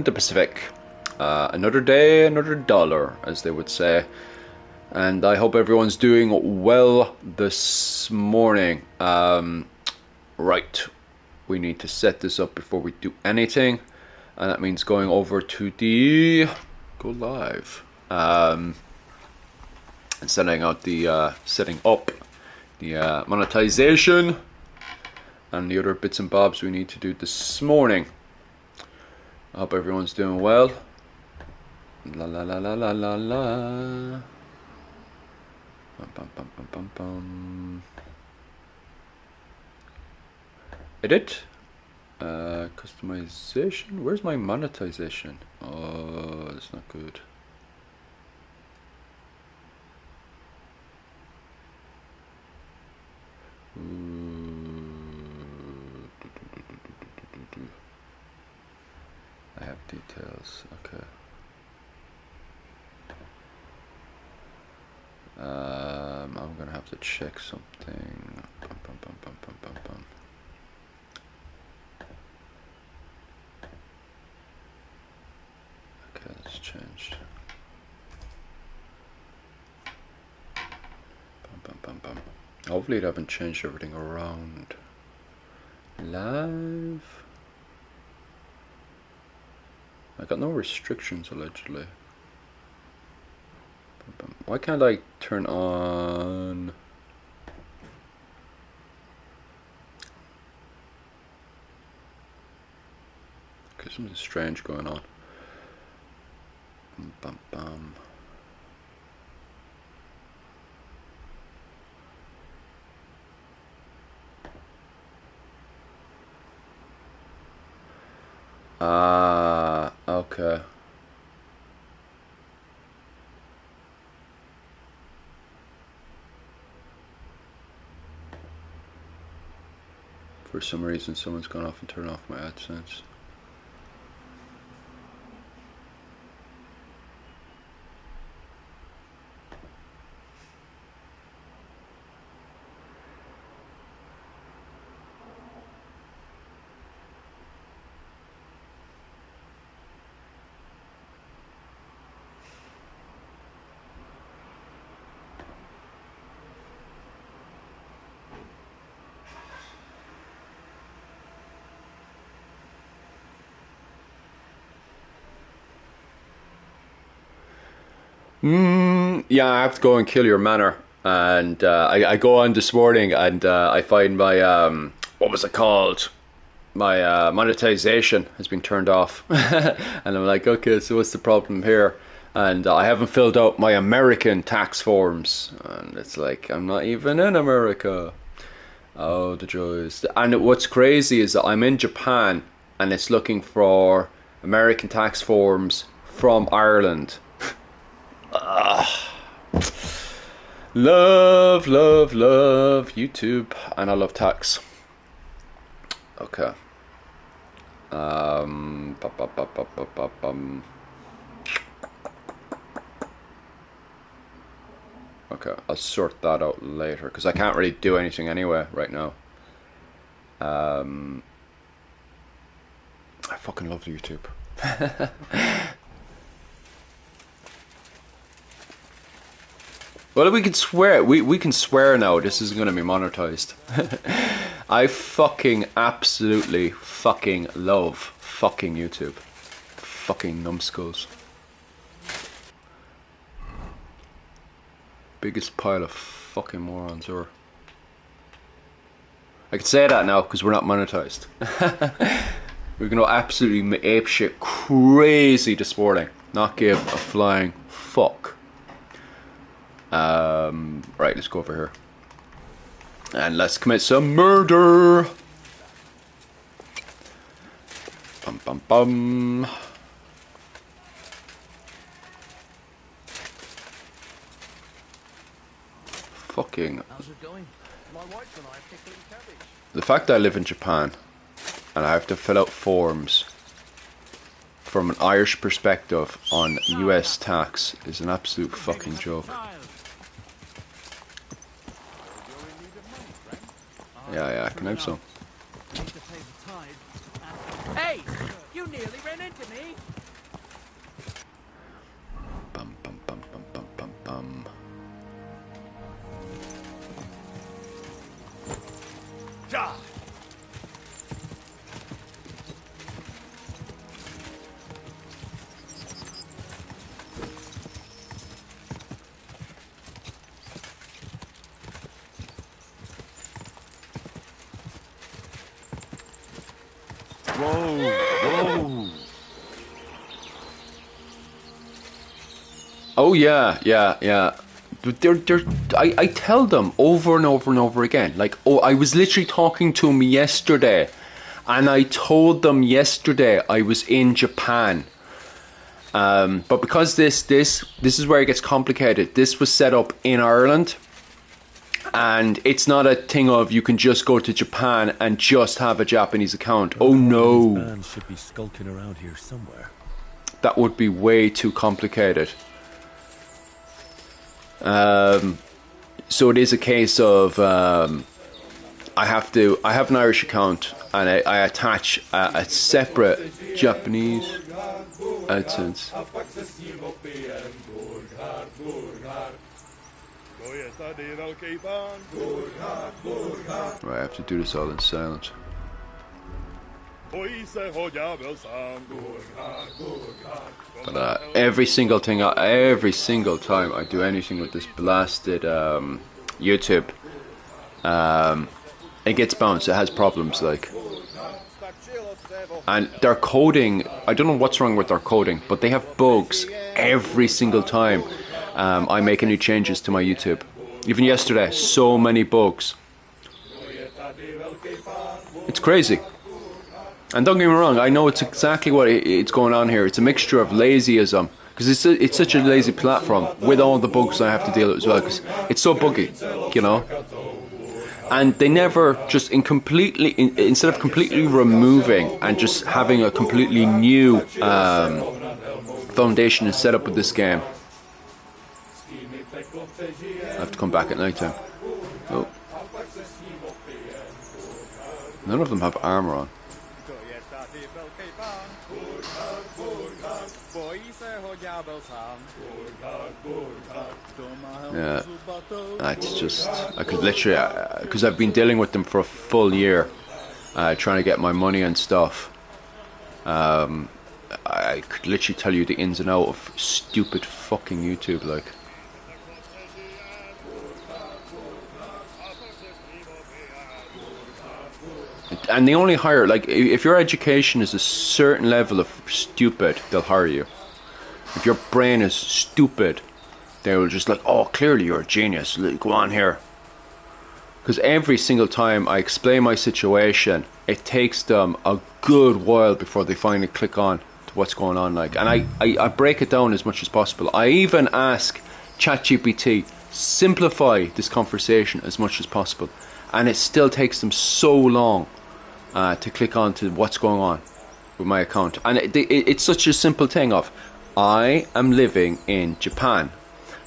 the Pacific. Another day, another dollar, as they would say. And I hope everyone's doing well this morning. Right, we need to set this up before we do anything. And that means going over to the go live. And setting up the monetization and the other bits and bobs we need to do this morning. I hope everyone's doing well. La la la la la la la. Bum, bum, bum, bum, bum, bum. Edit. Customization. Where's my monetization? Oh, that's not good. I have details. Okay. I'm gonna have to check something. Bum, bum, bum, bum, bum, bum, bum. Okay, that's changed. Bum, bum, bum, bum. Hopefully, they haven't changed everything around. Live. I got no restrictions allegedly. Why can't I turn on? Okay, something strange going on. Bum, bum. Okay. For some reason, someone's gone off and turned off my AdSense. Yeah, I have to go and kill your manor. And I go on this morning and I find my, what was it called? My monetization has been turned off. And I'm like, okay, so what's the problem here? And I haven't filled out my American tax forms. And it's like, I'm not even in America. Oh, the joys. And what's crazy is that I'm in Japan and it's looking for American tax forms from Ireland. Love, love, love YouTube, and I love tax. Okay. Okay, I'll sort that out later because I can't really do anything anyway right now. I fucking love YouTube. Well, we can swear. We can swear now. This isn't going to be monetized. I fucking absolutely fucking love fucking YouTube. Fucking numbskulls. Biggest pile of fucking morons ever. I can say that now because we're not monetized. We're going to absolutely ape shit crazy this morning. Not give a flying fuck. Right, let's go over here. And let's commit some murder. Bum bum bum. Fucking. How's it going? My wife and I are pickling cabbage. The fact that I live in Japan and I have to fill out forms from an Irish perspective on US tax is an absolute fucking joke. Yeah, I can have some. Hey, you nearly ran into me. Bum bum bum bum bum bum bum. Ja. Whoa, whoa. Oh yeah, yeah, yeah. I tell them over and over and over again. Like, oh, I was literally talking to them yesterday, and I told them yesterday I was in Japan. But because this is where it gets complicated. This was set up in Ireland, and it's not a thing of you can just go to Japan and just have a Japanese account. Oh no, These bands should be skulking around here somewhere. that would be way too complicated. So it is a case of I have an Irish account, and I attach a separate Japanese AdSense. Right, I have to do this all in silence. But every single time I do anything with this blasted YouTube, it gets bounced. It has problems, like, and their coding. I don't know what's wrong with their coding, but they have bugs every single time I make any changes to my YouTube. Even yesterday, so many bugs. It's crazy. And don't get me wrong, I know it's exactly what it's going on here. It's a mixture of lazyism, because it's such a lazy platform with all the bugs I have to deal with as well, because it's so buggy, you know. And they never just instead of completely removing and just having a completely new foundation and setup with this game. I have to come back at night time. Oh. None of them have armor on. Yeah, it's just, I could literally, because I've been dealing with them for a full year, trying to get my money and stuff. I could literally tell you the ins and outs of stupid fucking YouTube, like. And they only hire, like, if your education is a certain level of stupid, they'll hire you. If your brain is stupid, they will just like, oh, clearly you're a genius, go on here. Because every single time I explain my situation, it takes them a good while before they finally click on to what's going on, like. And I break it down as much as possible. I even ask ChatGPT, simplify this conversation as much as possible. And it still takes them so long to click on to what's going on with my account. And it's such a simple thing of, I am living in Japan.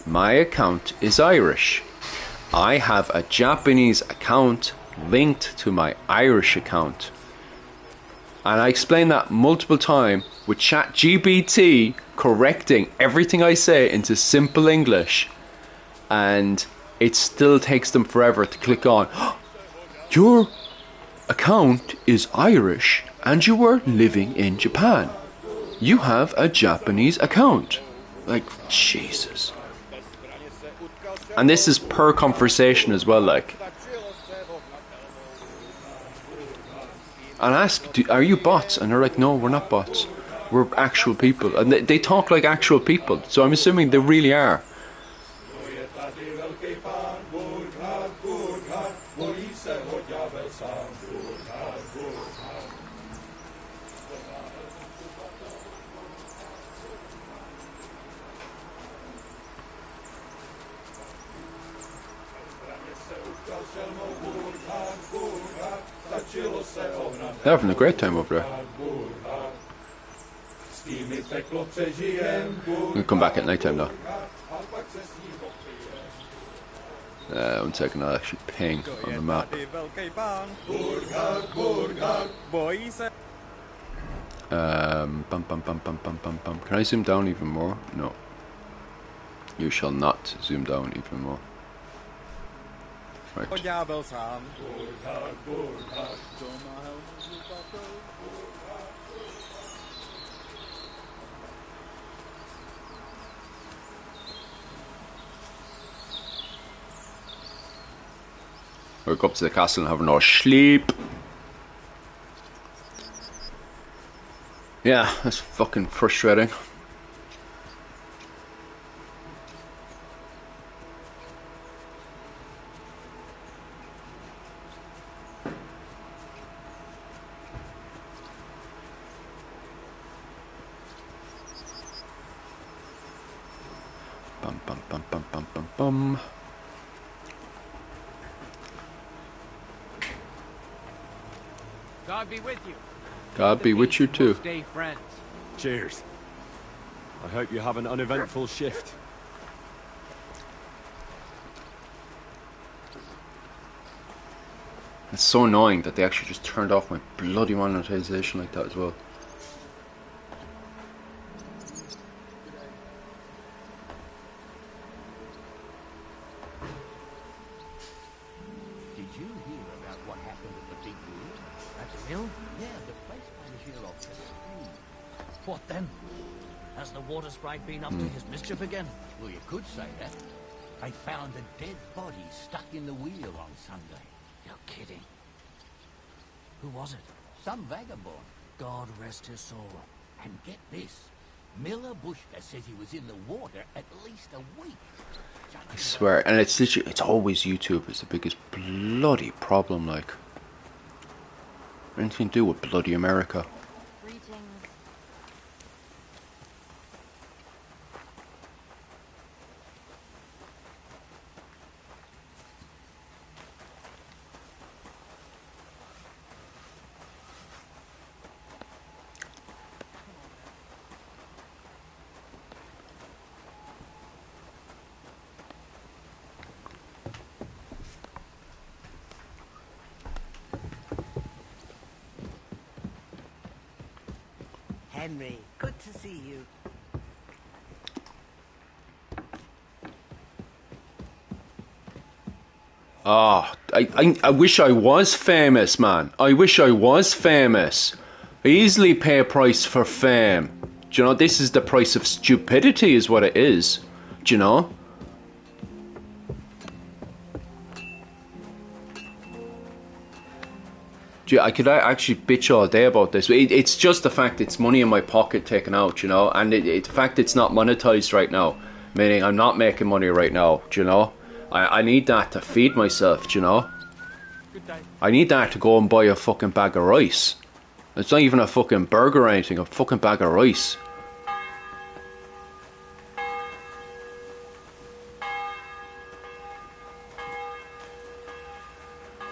My account is Irish. I have a Japanese account linked to my Irish account. And I explain that multiple times with ChatGPT correcting everything I say into simple English. And it still takes them forever to click on, your account is Irish and you are living in Japan. You have a Japanese account. Like, Jesus. And this is per conversation as well, like. And I ask, are you bots? And they're like, no, we're not bots. We're actual people. And they talk like actual people. So I'm assuming they really are. They're having a great time over there. We'll come back at night time though. 1 second, I'll actually ping on the map. Bum, bum, bum, bum, bum, bum, bum. Can I zoom down even more? No. You shall not zoom down even more. Right. We'll go up to the castle and have no sleep. Yeah, that's fucking frustrating. Bum, bum, bum, bum, bum, bum, bum. God be with you. God be with you too. Stay friends. Cheers. I hope you have an uneventful shift. It's so annoying that they actually just turned off my bloody monetization like that as well. Did you hear about what happened at the big wheel? At the mill? Yeah, the place comes here off the stream. What then? Has the water sprite been up to his mischief again? Well, you could say that. I found a dead body stuck in the wheel on Sunday. You're kidding. Who was it? Some vagabond. God rest his soul. And get this. Miller Bushka says he was in the water at least a week. I swear, and it's literally, it's always YouTube is the biggest bloody problem, like. Anything to do with bloody America. Greetings. Henry, good to see you. Ah, I wish I was famous, man. I wish I was famous. I easily pay a price for fame. Do you know, this is the price of stupidity is what it is. Do you know? I could actually bitch all day about this. It's just the fact it's money in my pocket taken out, you know, and the fact it's not monetized right now, meaning I'm not making money right now, do you know? I need that to feed myself, do you know? Good day. I need that to go and buy a fucking bag of rice. It's not even a fucking burger or anything, a fucking bag of rice.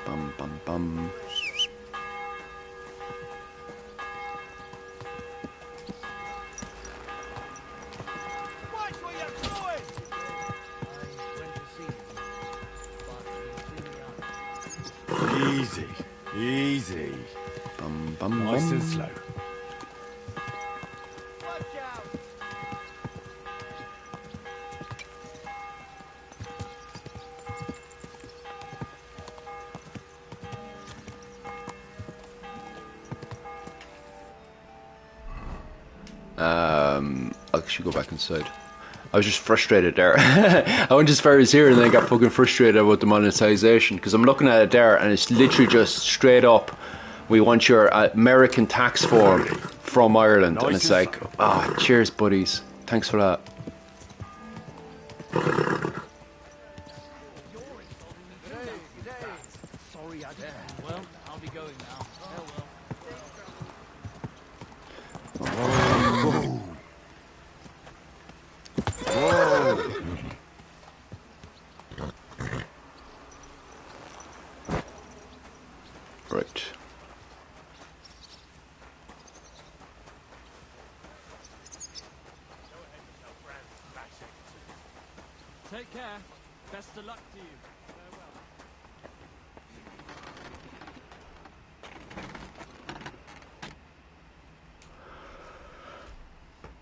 Bum bum bum. Watch what you're doing! I went to see him, but he threw me out. Easy. Easy. Bum bum Nice bum. and slow. Watch out! I'll actually go back inside. I was just frustrated there. I went as far as here and then got fucking frustrated about the monetization because I'm looking at it there and it's literally just straight up. We want your American tax form from Ireland, and it's like, ah, cheers, buddies. Thanks for that. Sorry, I didn't. Well, I'll be going now. Farewell. Right. Take care. Best of luck to you. Farewell.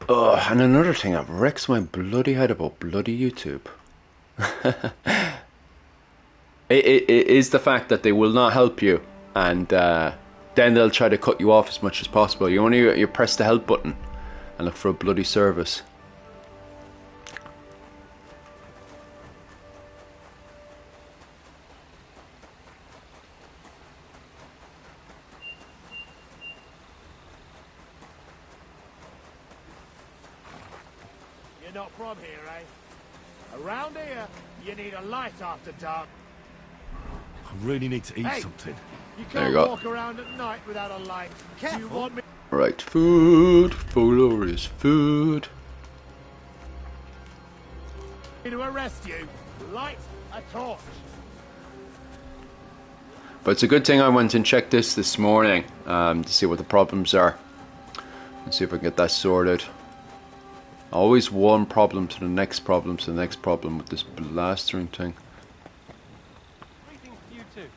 Oh, and another thing that wrecks my bloody head about bloody YouTube. it is the fact that they will not help you, and then they'll try to cut you off as much as possible. You press the help button and look for a bloody service. You're not from here, eh? Around here, you need a light after dark. I really need to eat something. You There can't you go. walk around at night without a light. Do you want me Right, food. Glorious food. to arrest you? Light a torch. But it's a good thing I went and checked this morning to see what the problems are. And see if I can get that sorted. Always one problem to the next problem to the next problem with this blastering thing. Greetings to you too.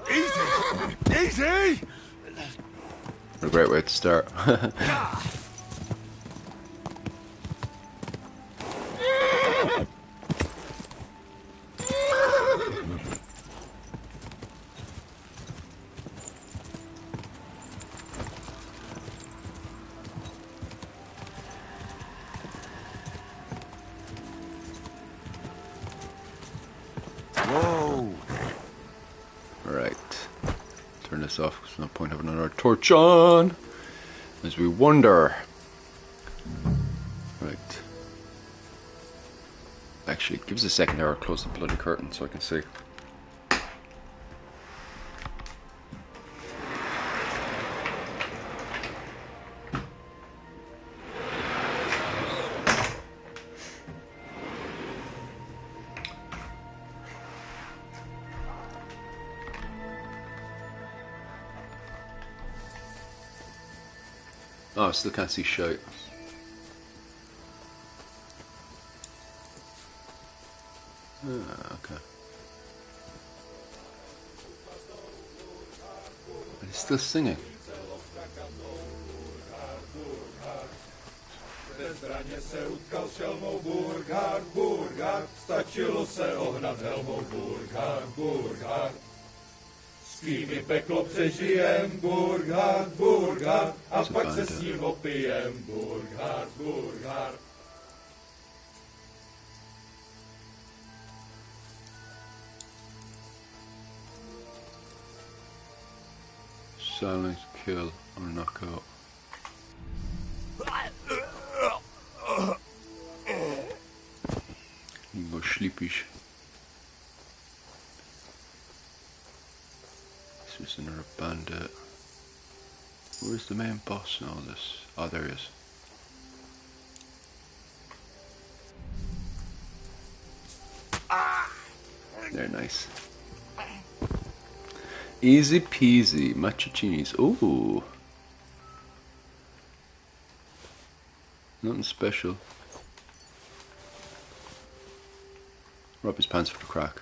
Easy! Easy! What a great way to start. Whoa! Right. Turn this off because there's no point having another torch on. As we wonder. Right. Actually, give us a second there. I'll close the bloody curtain so I can see. Oh, I still can't see shit. Okay. But it's still singing. Bezbraně se utkal s šelmou Burkhard, Burkhard, stačilo se ohnat helmou Burkhard, Burkhard. S kými peklo přežijem Burkhard, Burkhard, a pak se s ním opijem Burkhard, Burkhard. Silence, kill, or knockout. You go sleepish. This is another bandit. Where's the main boss in all this? Oh, there he is. They're nice. Easy peasy, matcha cheese. Ooh. Nothing special. Rub his pants for the crack.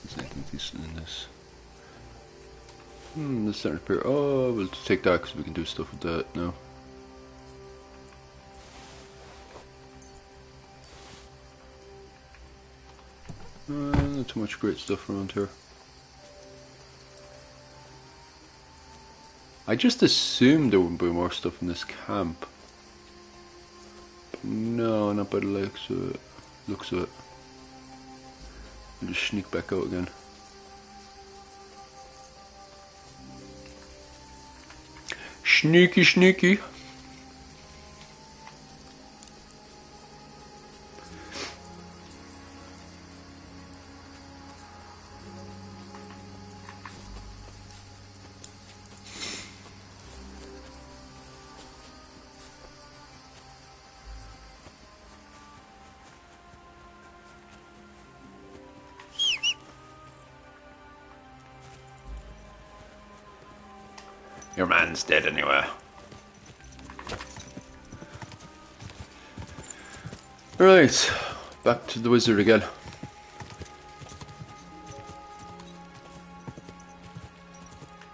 Is anything decent in this? There's starting to appear. Oh, we'll just take that because we can do stuff with that now. Not too much great stuff around here. I just assumed there would be more stuff in this camp. But no, not by the looks of it. I'll just sneak back out again. Sneaky, sneaky. Your man's dead anyway. Right, back to the wizard again.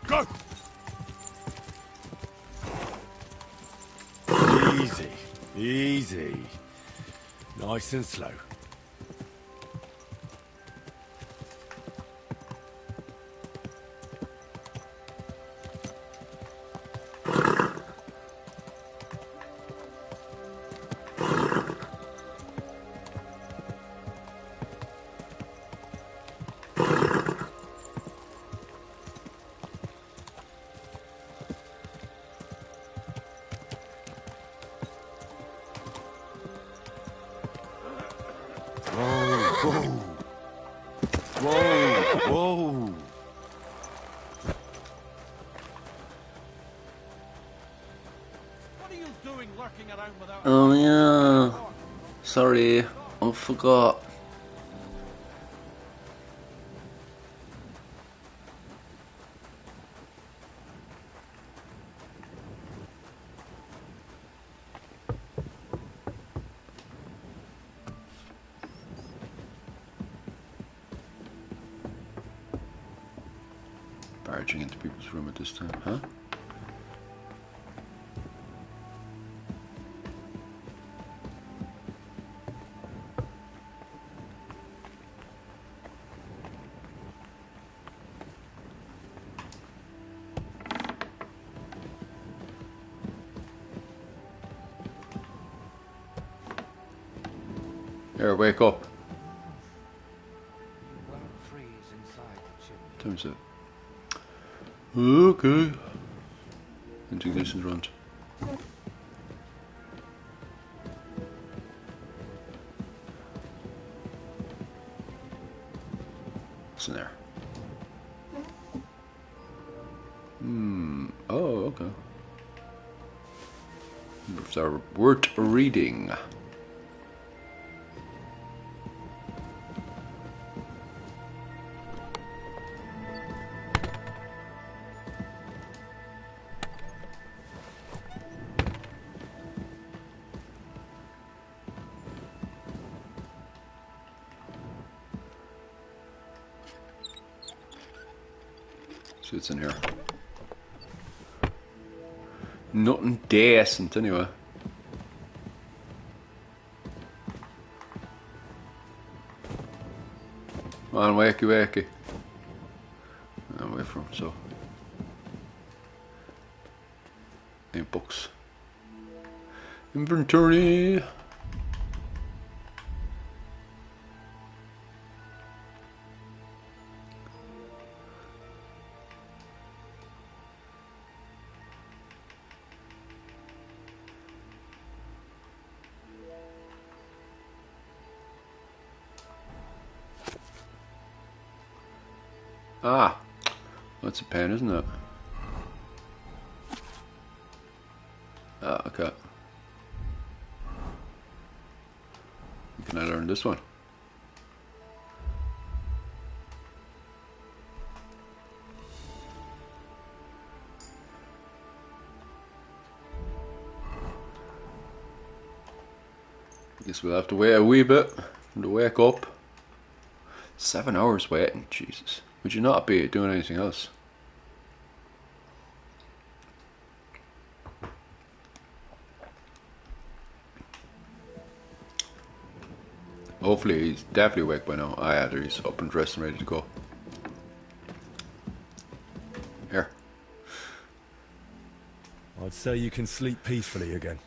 Go! Easy, easy. Nice and slow. Whoa! What are you doing lurking around without a Oh yeah. Sorry, I forgot. Barging into people's room at this time, huh? Here, wake up. Time's it. Okay. Integration run. What's in there? Oh, okay. It's our worth reading. See what's in here. Nothing decent, anyway. Come on, wakey, wakey. I'm away from, so. Any books? Inventory. Ah, that's a pen, isn't it? Ah, okay. Can I learn this one? Guess we'll have to wait a wee bit to wake up. 7 hours waiting, Jesus. Would you not be doing anything else? Hopefully he's definitely awake by now. Ah yeah, there he's up and dressed and ready to go. Here. I'd say you can sleep peacefully again.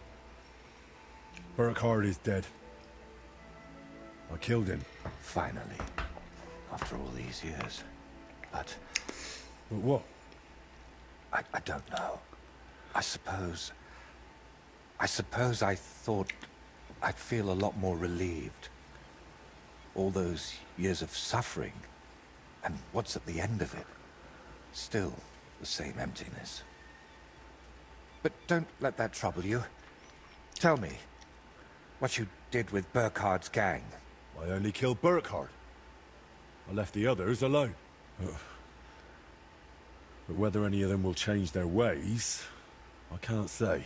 Burkhard is dead. I killed him. Finally. After all these years. But what? I don't know. I suppose I thought I'd feel a lot more relieved. All those years of suffering, and what's at the end of it? Still the same emptiness. But don't let that trouble you. Tell me, what you did with Burkhard's gang. I only killed Burkhard. I left the others alone. But whether any of them will change their ways, I can't say.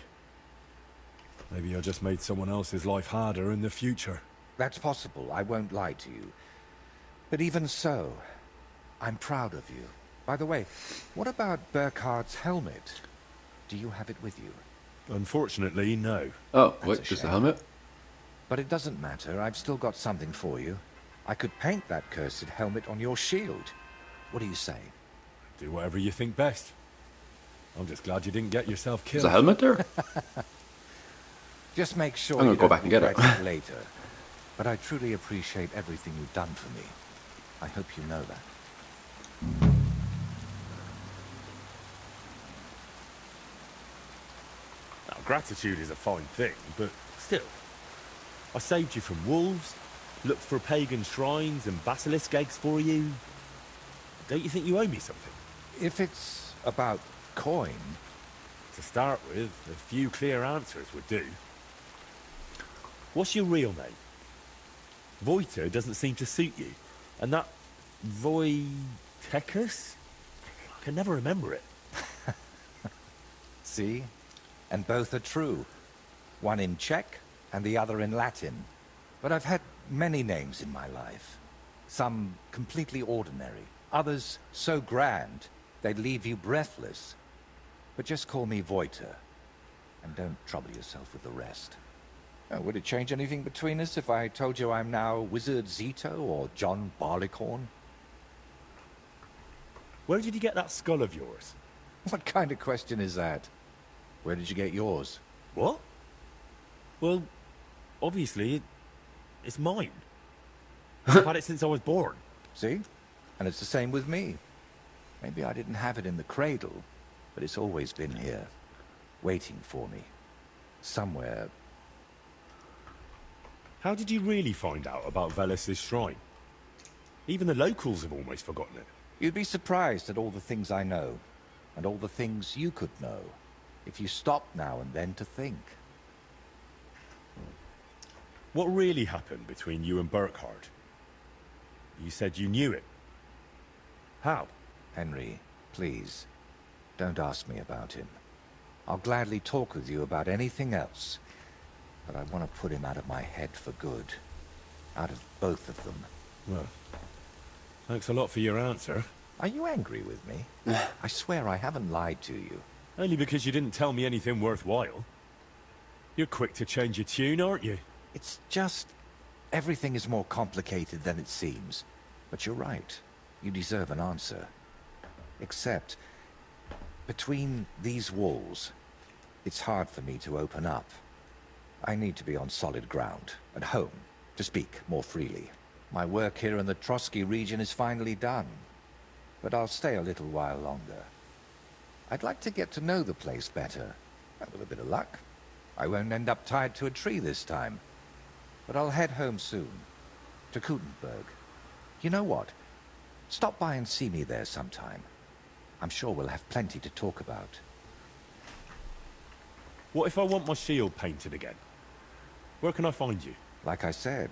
Maybe I just made someone else's life harder in the future. That's possible, I won't lie to you. But even so, I'm proud of you. By the way, what about Burkhard's helmet? Do you have it with you? Unfortunately, no. Oh, That's wait, a just the shame. helmet? But it doesn't matter, I've still got something for you. I could paint that cursed helmet on your shield. What do you say? Do whatever you think best. I'm just glad you didn't get yourself There's killed. a helmet there? Just make sure I'm gonna you go don't back and get it. regret later. But I truly appreciate everything you've done for me. I hope you know that. Now, gratitude is a fine thing, but still. I saved you from wolves, looked for pagan shrines and basilisk eggs for you. Don't you think you owe me something? If it's about coin, To start with, a few clear answers would do. What's your real name? Voiter doesn't seem to suit you. And that Voitecus? I can never remember it. see? And both are true. One in Czech and the other in Latin. But I've had many names in my life. Some completely ordinary. Others so grand, they'd leave you breathless. But just call me Voiter. And don't trouble yourself with the rest. Would it change anything between us if I told you I'm now Wizard Zito or John Barleycorn? Where did you get that skull of yours? What kind of question is that? Where did you get yours? What? Well, obviously, it's mine. I've had it since I was born. See? And it's the same with me. Maybe I didn't have it in the cradle, but it's always been here, waiting for me. Somewhere. How did you really find out about Velus's shrine? Even the locals have almost forgotten it. You'd be surprised at all the things I know, and all the things you could know, if you stopped now and then to think. What really happened between you and Burkhard? You said you knew it. How? Henry, please, don't ask me about him. I'll gladly talk with you about anything else, but I want to put him out of my head for good. Out of both of them. Well, thanks a lot for your answer. Are you angry with me? I swear I haven't lied to you. Only because you didn't tell me anything worthwhile. You're quick to change your tune, aren't you? It's just... everything is more complicated than it seems. But you're right. You deserve an answer. Except, between these walls, it's hard for me to open up. I need to be on solid ground, at home, to speak more freely. My work here in the Trotsky region is finally done, but I'll stay a little while longer. I'd like to get to know the place better, and with a bit of luck, I won't end up tied to a tree this time. But I'll head home soon, to Kutenberg. You know what? Stop by and see me there sometime. I'm sure we'll have plenty to talk about. What if I want my shield painted again? Where can I find you? Like I said,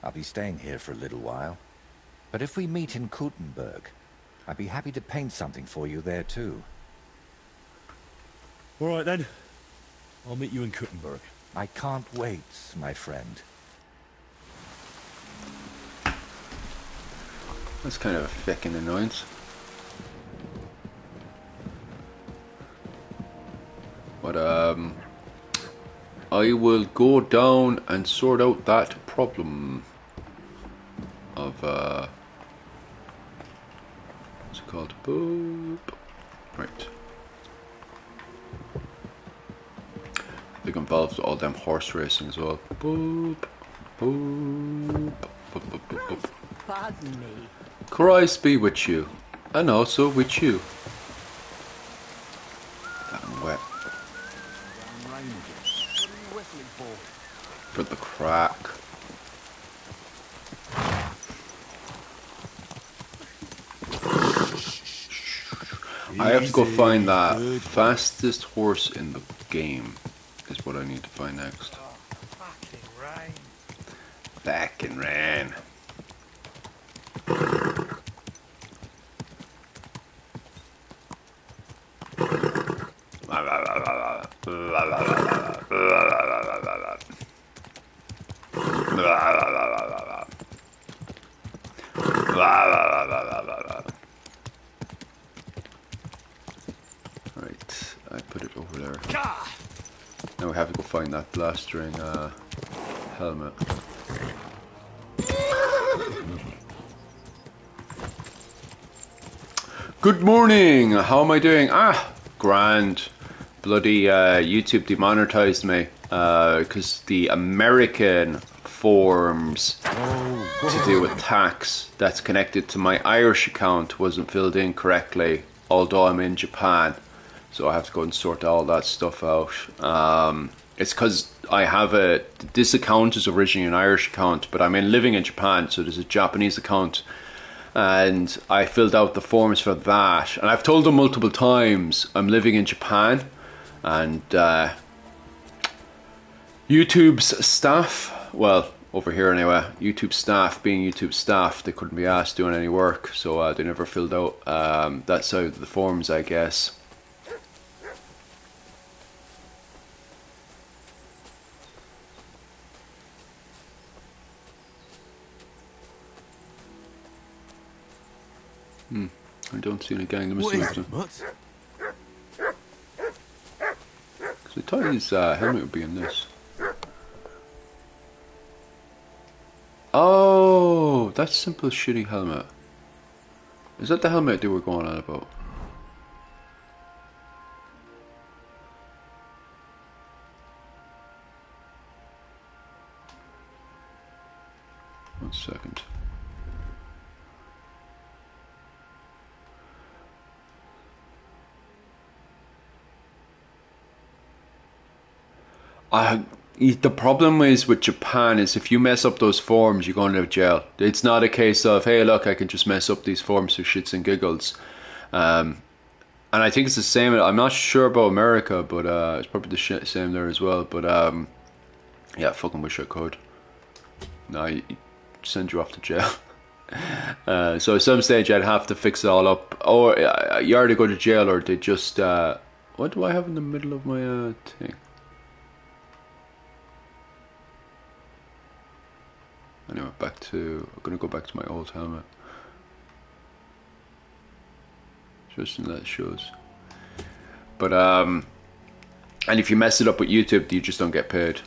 I'll be staying here for a little while. But if we meet in Kutenberg, I'd be happy to paint something for you there too. All right then. I'll meet you in Kuttenberg. I can't wait, my friend. That's kind of a fucking annoyance. But I will go down and sort out that problem of what's it called? Boop. Right. I think involves all them horse racing as well. Boop. Boop. Boop, boop, boop, boop. Pardon me. Christ be with you, and also with you. Damn wet. Damn rain again. What are you whistling for? For the crack. I have to go find that fastest horse in the game. Is what I need to find next. Oh, fucking rain. Fucking rain. right over there. Now we have to go find that blastering helmet. Good morning. How am I doing? Ah, grand. Bloody YouTube demonetized me because the American forms to do with tax that's connected to my Irish account wasn't filled in correctly, although I'm in Japan. So I have to go and sort all that stuff out. It's because I have this account is originally an Irish account, but I'm living in Japan, so there's a Japanese account. And I filled out the forms for that. And I've told them multiple times I'm living in Japan. And YouTube's staff, well, over here anyway, YouTube staff, being YouTube staff, they couldn't be asked doing any work. So they never filled out that side of the forms, I guess. I don't see any gang. What is it, Mutt? Because I thought his helmet would be in this. Oh, that's simple shitty helmet. Is that the helmet they were going on about? One second. The problem is with Japan is if you mess up those forms, you're going to jail. It's not a case of, hey, look, I can just mess up these forms for shits and giggles. And I think it's the same. I'm not sure about America, but it's probably the same there as well. But yeah, I fucking wish I could. No, you send you off to jail. So at some stage I'd have to fix it all up. Or you either go to jail or they just... what do I have in the middle of my thing? Anyway, I'm gonna go back to my old helmet. Just in that it shows. But and if you mess it up with YouTube, you just don't get paid.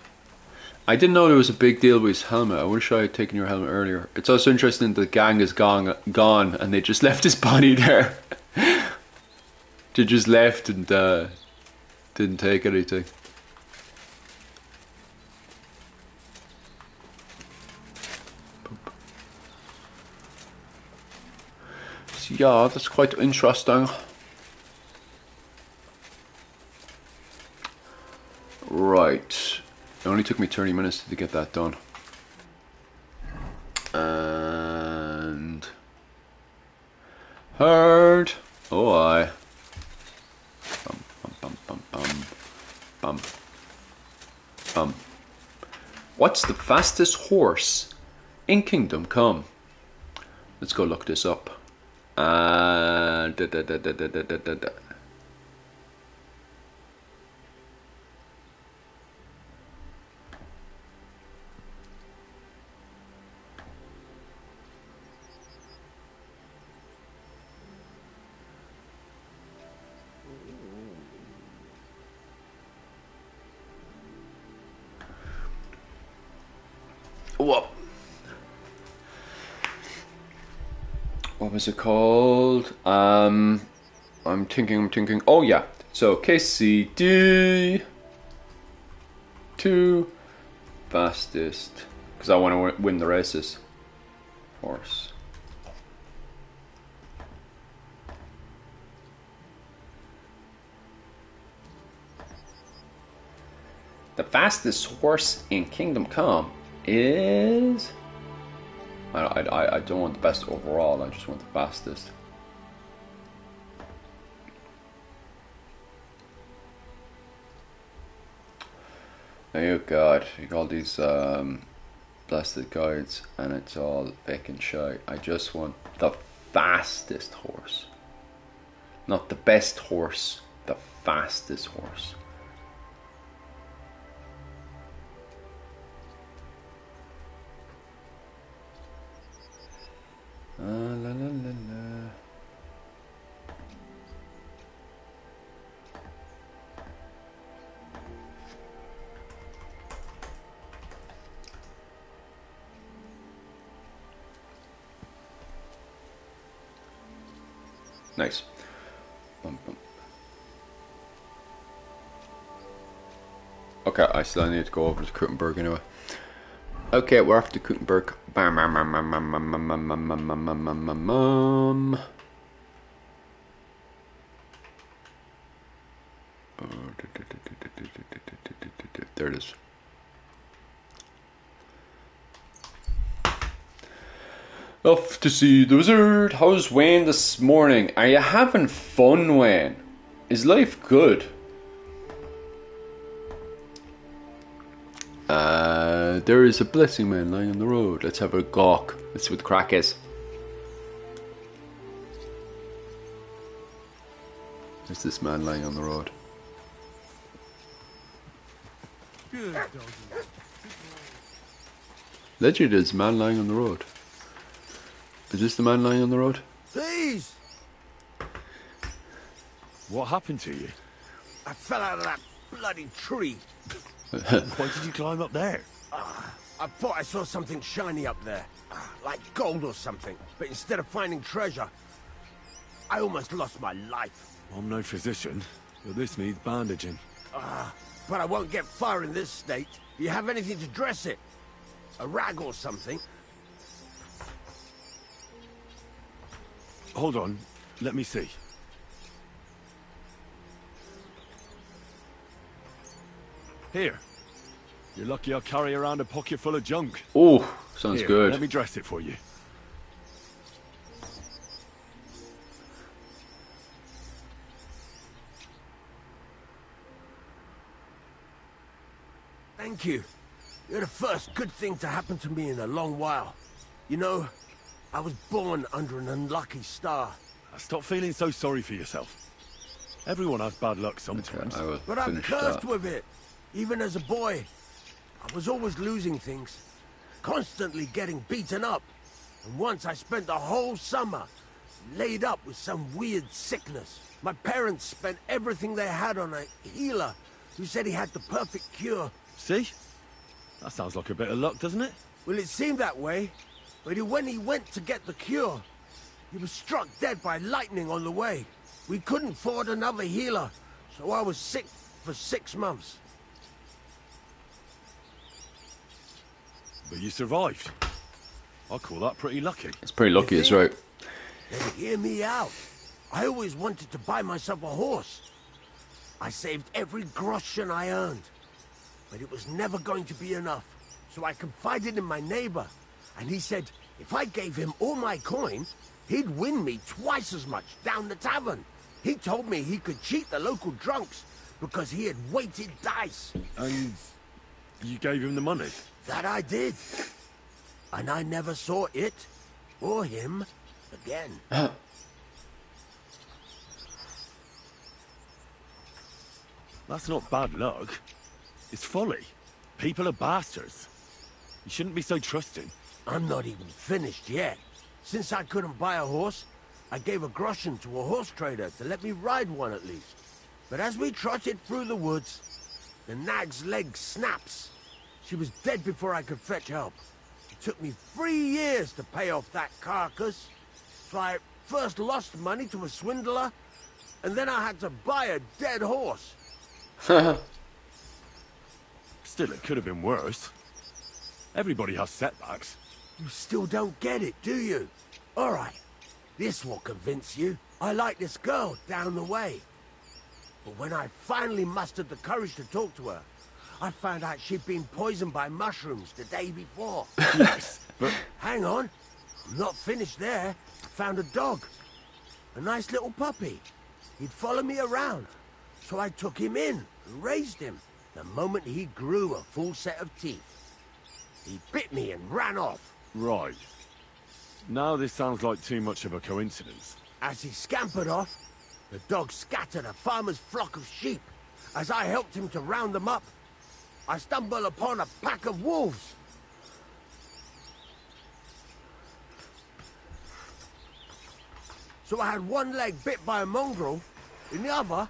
I didn't know there was a big deal with his helmet. I wish I had taken your helmet earlier. It's also interesting that the gang is gone and they just left his body there. They just left and didn't take anything. Yeah, that's quite interesting. Right. It only took me 30 minutes to get that done. And... Heard. Oh, I. Bum, bum, bum, bum, bum. Bum. What's the fastest horse in Kingdom Come? Let's go look this up. What was it called? I'm thinking. Oh yeah. So KCDII 2 fastest, because I want to win the races. Horse. The fastest horse in Kingdom Come is... I don't want the best overall, I just want the fastest. Oh god, you got all these blasted guides and it's all fake and shy. I just want the fastest horse. Not the best horse, the fastest horse. La la la la. Nice. Bum, bum. Okay, I still need to go over to Kuttenberg anyway. Okay, we're off to Kuttenberg. Bam, bam, bam, bam, bam, bam, bam, bam, bam, bam, bam, bam, bam, bam. There it is. Off to see the wizard. How's Wayne this morning? Are you having fun, Wayne? Is life good? There is a blessing man lying on the road. Let's have a gawk. Let's see what the crack is. There's this man lying on the road. Good doggy. Legend, there's a man lying on the road. Is this the man lying on the road? Please! What happened to you? I fell out of that bloody tree. Why did you climb up there? I thought I saw something shiny up there. Like gold or something. But instead of finding treasure, I almost lost my life. I'm no physician, but this needs bandaging. But I won't get far in this state. Do you have anything to dress it? A rag or something? Hold on, let me see. Here. You're lucky I carry around a pocket full of junk. Oh, sounds Here, good. Let me dress it for you. Thank you. You're the first good thing to happen to me in a long while. You know, I was born under an unlucky star. Stop feeling so sorry for yourself. Everyone has bad luck sometimes. I will But I'm finish cursed that. with it. Even as a boy, I was always losing things. Constantly getting beaten up. And once I spent the whole summer laid up with some weird sickness. My parents spent everything they had on a healer who said he had the perfect cure. See? That sounds like a bit of luck, doesn't it? Well, it seemed that way. But when he went to get the cure, he was struck dead by lightning on the way. We couldn't afford another healer, so I was sick for 6 months. But you survived. I call that pretty lucky. It's pretty lucky, it's right. Then hear me out. I always wanted to buy myself a horse. I saved every groschen I earned. But it was never going to be enough. So I confided in my neighbor. And he said, if I gave him all my coin, he'd win me twice as much down the tavern. He told me he could cheat the local drunks because he had weighted dice. And you gave him the money? That I did. And I never saw it or him again. That's not bad luck. It's folly. People are bastards. You shouldn't be so trusting. I'm not even finished yet. Since I couldn't buy a horse, I gave a groschen to a horse trader to let me ride one at least. But as we trotted through the woods, the nag's leg snaps. She was dead before I could fetch help. It took me 3 years to pay off that carcass. So I first lost money to a swindler, and then I had to buy a dead horse. Still, it could have been worse. Everybody has setbacks. You still don't get it, do you? All right, this will convince you. I like this girl down the way. But when I finally mustered the courage to talk to her, I found out she'd been poisoned by mushrooms the day before. Yes, but Hang on, I'm not finished there. I found a dog. A nice little puppy. He'd follow me around. So I took him in and raised him. The moment he grew a full set of teeth, he bit me and ran off. right. Now this sounds like too much of a coincidence. As he scampered off, the dog scattered a farmer's flock of sheep. As I helped him to round them up, I stumbled upon a pack of wolves. So I had one leg bit by a mongrel, and the other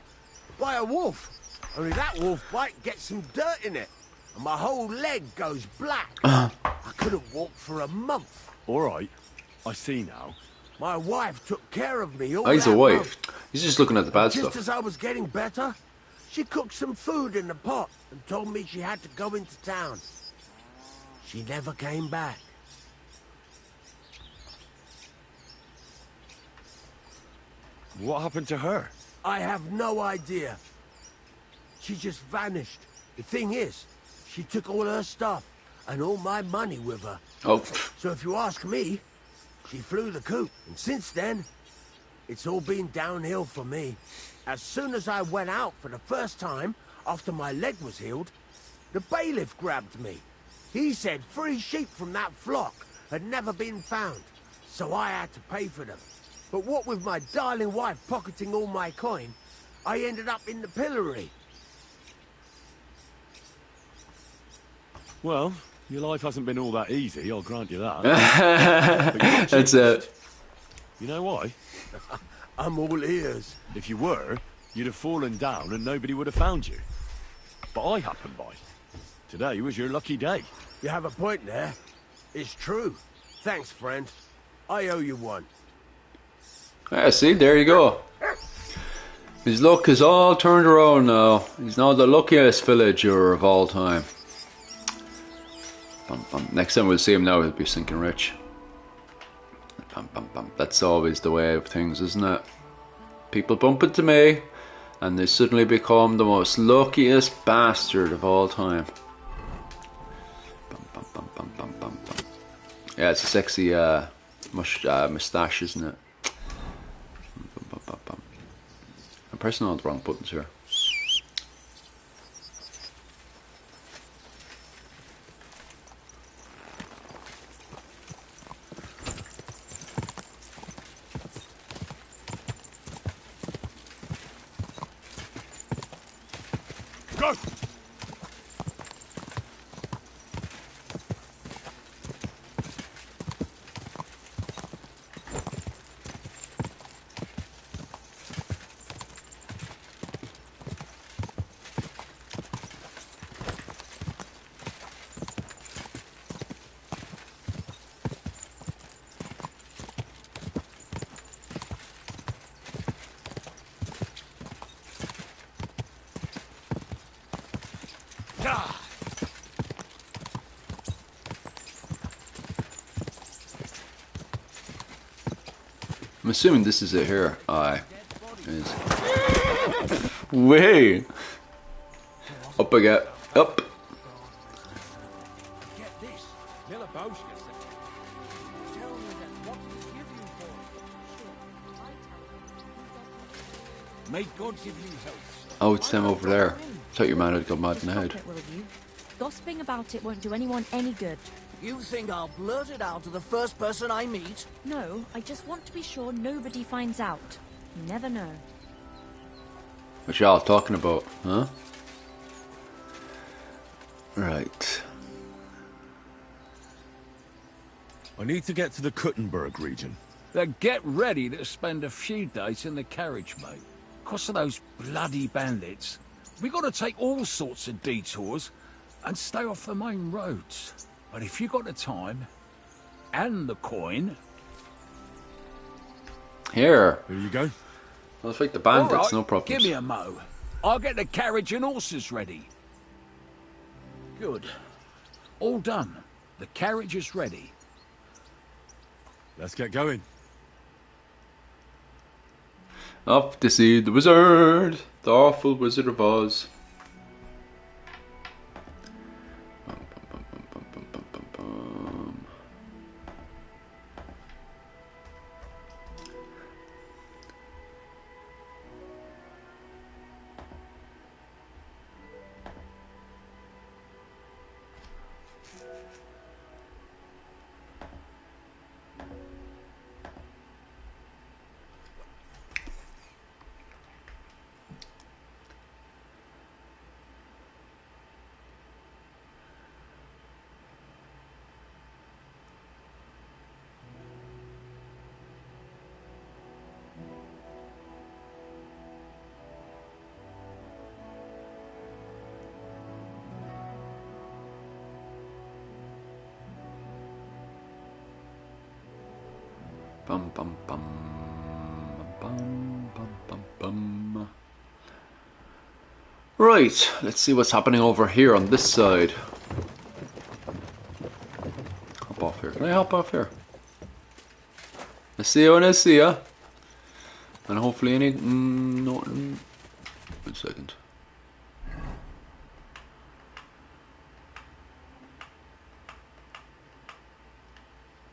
by a wolf. Only that wolf bite gets some dirt in it, and my whole leg goes black. I couldn't walk for a month. All right, I see now. My wife took care of me all Oh, he's a that wife. month. He's just looking at the bad Just stuff. as I was getting better, she cooked some food in the pot and told me she had to go into town. She never came back. What happened to her? I have no idea. She just vanished. The thing is, she took all her stuff and all my money with her. Oh, So if you ask me, she flew the coop. And since then, it's all been downhill for me. As soon as I went out for the first time, after my leg was healed, the bailiff grabbed me. He said 3 sheep from that flock had never been found, so I had to pay for them. But what with my darling wife pocketing all my coin, I ended up in the pillory. Well, your life hasn't been all that easy, I'll grant you that. that's it. You know why? I'm all ears. If you were, you'd have fallen down and nobody would have found you. But I happened by. Today was your lucky day. You have a point there. It's true. Thanks, friend. I owe you one. Yeah, see, there you go. His luck is all turned around now. He's now the luckiest villager of all time. Bum, bum. Next time we'll see him now, he'll be sinking rich. Bum, bum, bum. That's always the way of things, isn't it? People bump into me, and they suddenly become the most luckiest bastard of all time. Bum, bum, bum, bum, bum, bum, bum. Yeah, it's a sexy moustache, isn't it? Bum, bum, bum, bum. I'm pressing all the wrong buttons here. Go! I'm assuming this is it here. Aye. It is. Wait! Up I get. Up! Get this. Miller Boschke said. Tell me that what to give you for. May God give you health. Oh, it's them over there. Thought your man had gone mad in the head. Will you? Gossiping about it won't do anyone any good. You think I'll blurt it out to the first person I meet? No, I just want to be sure nobody finds out. You never know. What y'all talking about, huh? Right. I need to get to the Kuttenberg region. Then get ready to spend a few days in the carriage, mate. 'Cause of those bloody bandits. We gotta take all sorts of detours and stay off the main roads. But if you got the time and the coin... Here. Here you go. I'll take the bandits, all right, no problems. give me a mo. I'll get the carriage and horses ready. Good. All done. The carriage is ready. Let's get going. Up to see the wizard, the awful Wizard of Oz. Bum, bum, bum, bum, bum, bum, bum, bum. Bum bum bum bum bum bum bum. Right, let's see what's happening over here on this side. Hop off here. Can I hop off here? I see you and I see ya. And hopefully any no. 1 second.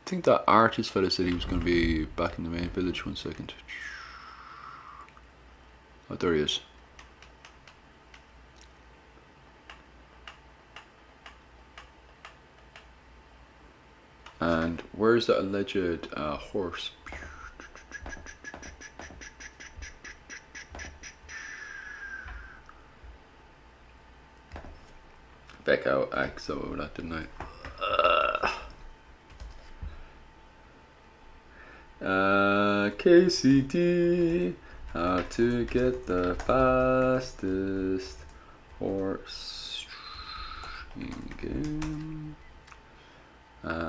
I think that artist fella said he was going to be back in the main village. 1 second. Oh, there he is. And where's that alleged horse? Back out, so that didn't I? KCD, how to get the fastest horse in game. And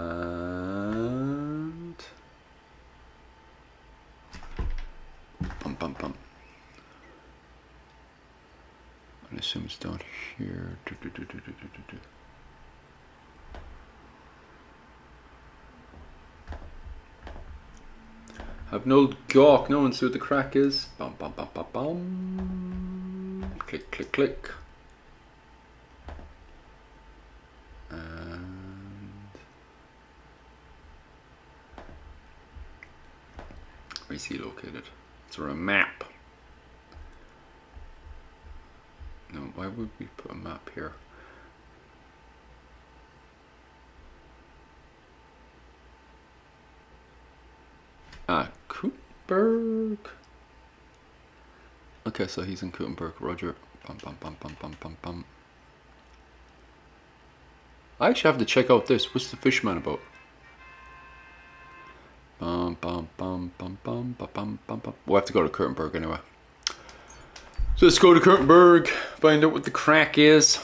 bum bum bum. I assume it's down here. Have no gawk, no one see what the crack is. Bum bum bum bum bum. Click click click. And where is he located? It's on a map. No, why would we put a map here? Kuttenberg. Okay, so he's in Kuttenberg. Roger. Bum bum bum bum bum bum bum. I actually have to check out this. What's the fishman about? Bum bum bum bum bum bum bum bum bum. We'll have to go to Kuttenberg anyway. So let's go to Kuttenberg, find out what the crack is.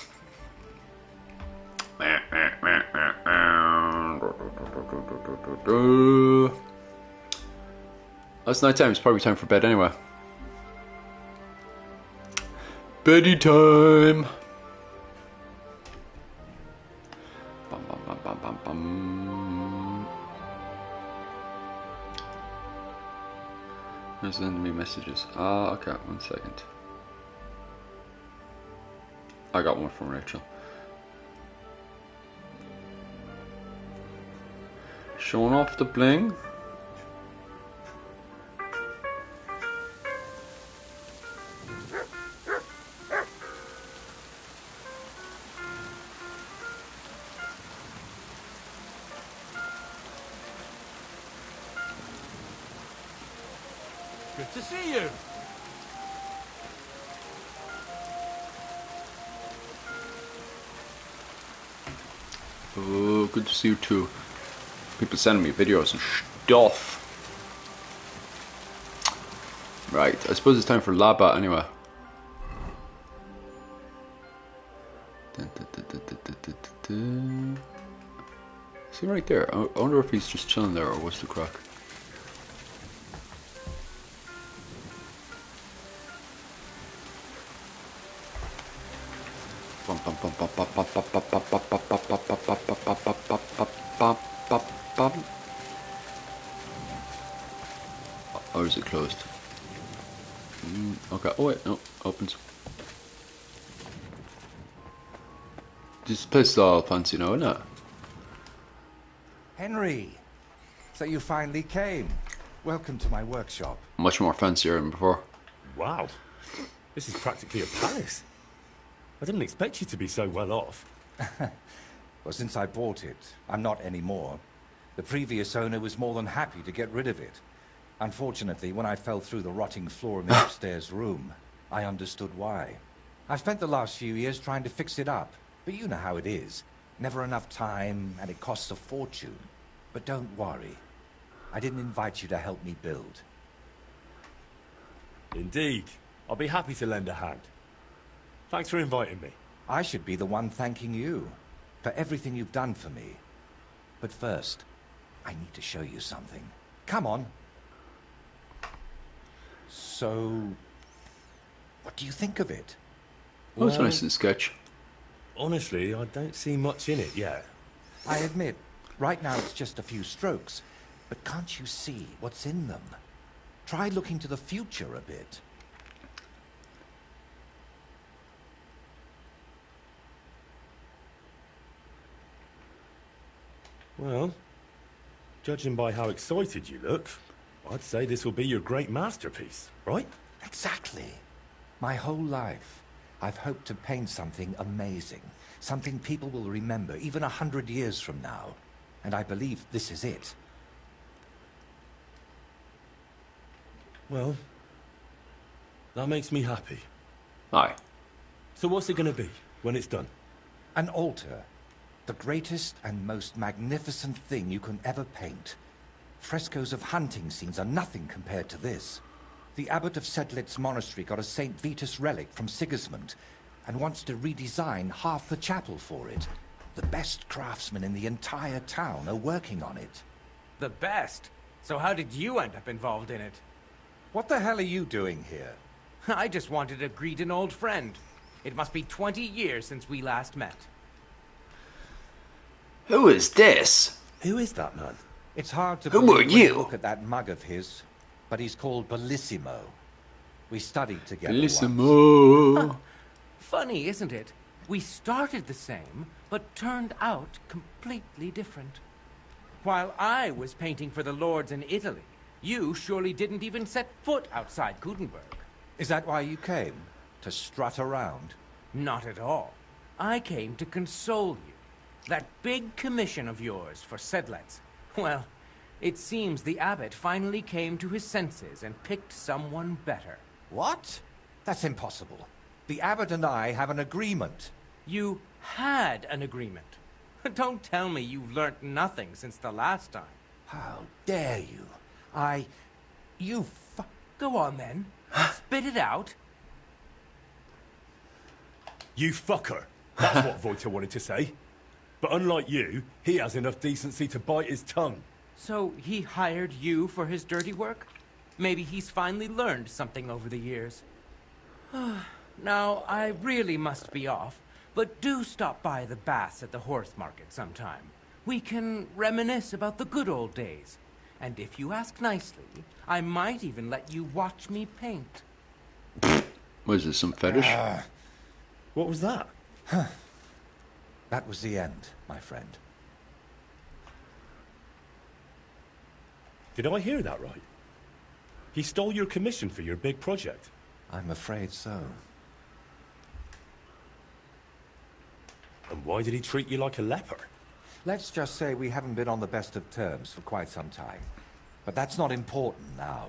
It's night time, it's probably time for bed anyway. Beddy time! Bum, bum, bum, bum, bum, bum. There's enemy messages. Okay, 1 second. I got one from Rachel. Showing off the bling. Good to see you. Oh, good to see you too. People sending me videos and stuff. Right, I suppose it's time for Laba anyway. See right there. I wonder if he's just chilling there or what's the crack. Or is it closed? Okay. Oh wait, no, opens. This place is all fancy now, isn't it? Henry, so you finally came. Welcome to my workshop. Much more fancier than before. Wow, this is practically a palace. I didn't expect you to be so well off. Well, since I bought it, I'm not anymore. The previous owner was more than happy to get rid of it. Unfortunately, when I fell through the rotting floor in the upstairs room, I understood why. I've spent the last few years trying to fix it up, but you know how it is. Never enough time, and it costs a fortune. But don't worry. I didn't invite you to help me build. Indeed. I'll be happy to lend a hand. Thanks for inviting me. I should be the one thanking you for everything you've done for me. But first, I need to show you something. Come on. So, what do you think of it? That was a nice little sketch. Honestly, I don't see much in it yet. I admit, right now it's just a few strokes. But can't you see what's in them? Try looking to the future a bit. Well, judging by how excited you look, I'd say this will be your great masterpiece, right? Exactly. My whole life, I've hoped to paint something amazing. Something people will remember even 100 years from now. And I believe this is it. Well, that makes me happy. Aye. So what's it going to be when it's done? An altar. The greatest and most magnificent thing you can ever paint. Frescoes of hunting scenes are nothing compared to this. The abbot of Sedlitz monastery got a St. Vitus relic from Sigismund and wants to redesign half the chapel for it. The best craftsmen in the entire town are working on it. The best? So how did you end up involved in it? What the hell are you doing here? I just wanted to greet an old friend. It must be 20 years since we last met. Who is this? Who is that man? It's hard to Who believe are when you you? look at that mug of his, but he's called Bellissimo. We studied together once. Bellissimo. Funny, isn't it? We started the same, but turned out completely different. While I was painting for the lords in Italy, you surely didn't even set foot outside Gutenberg. Is that why you came? To strut around? Not at all. I came to console you. That big commission of yours for Sedlitz. Well, it seems the abbot finally came to his senses and picked someone better. What? That's impossible. The abbot and I have an agreement. You had an agreement. Don't tell me you've learnt nothing since the last time. How dare you? Go on then. Spit it out. You fucker. That's what Voiter wanted to say. But unlike you, he has enough decency to bite his tongue. So he hired you for his dirty work? Maybe he's finally learned something over the years. Now, I really must be off, but do stop by the baths at the horse market sometime. We can reminisce about the good old days. And if you ask nicely, I might even let you watch me paint. Was this some fetish? What was that? That was the end, my friend. Did I hear that right? He stole your commission for your big project? I'm afraid so. And why did he treat you like a leper? Let's just say we haven't been on the best of terms for quite some time. But that's not important now.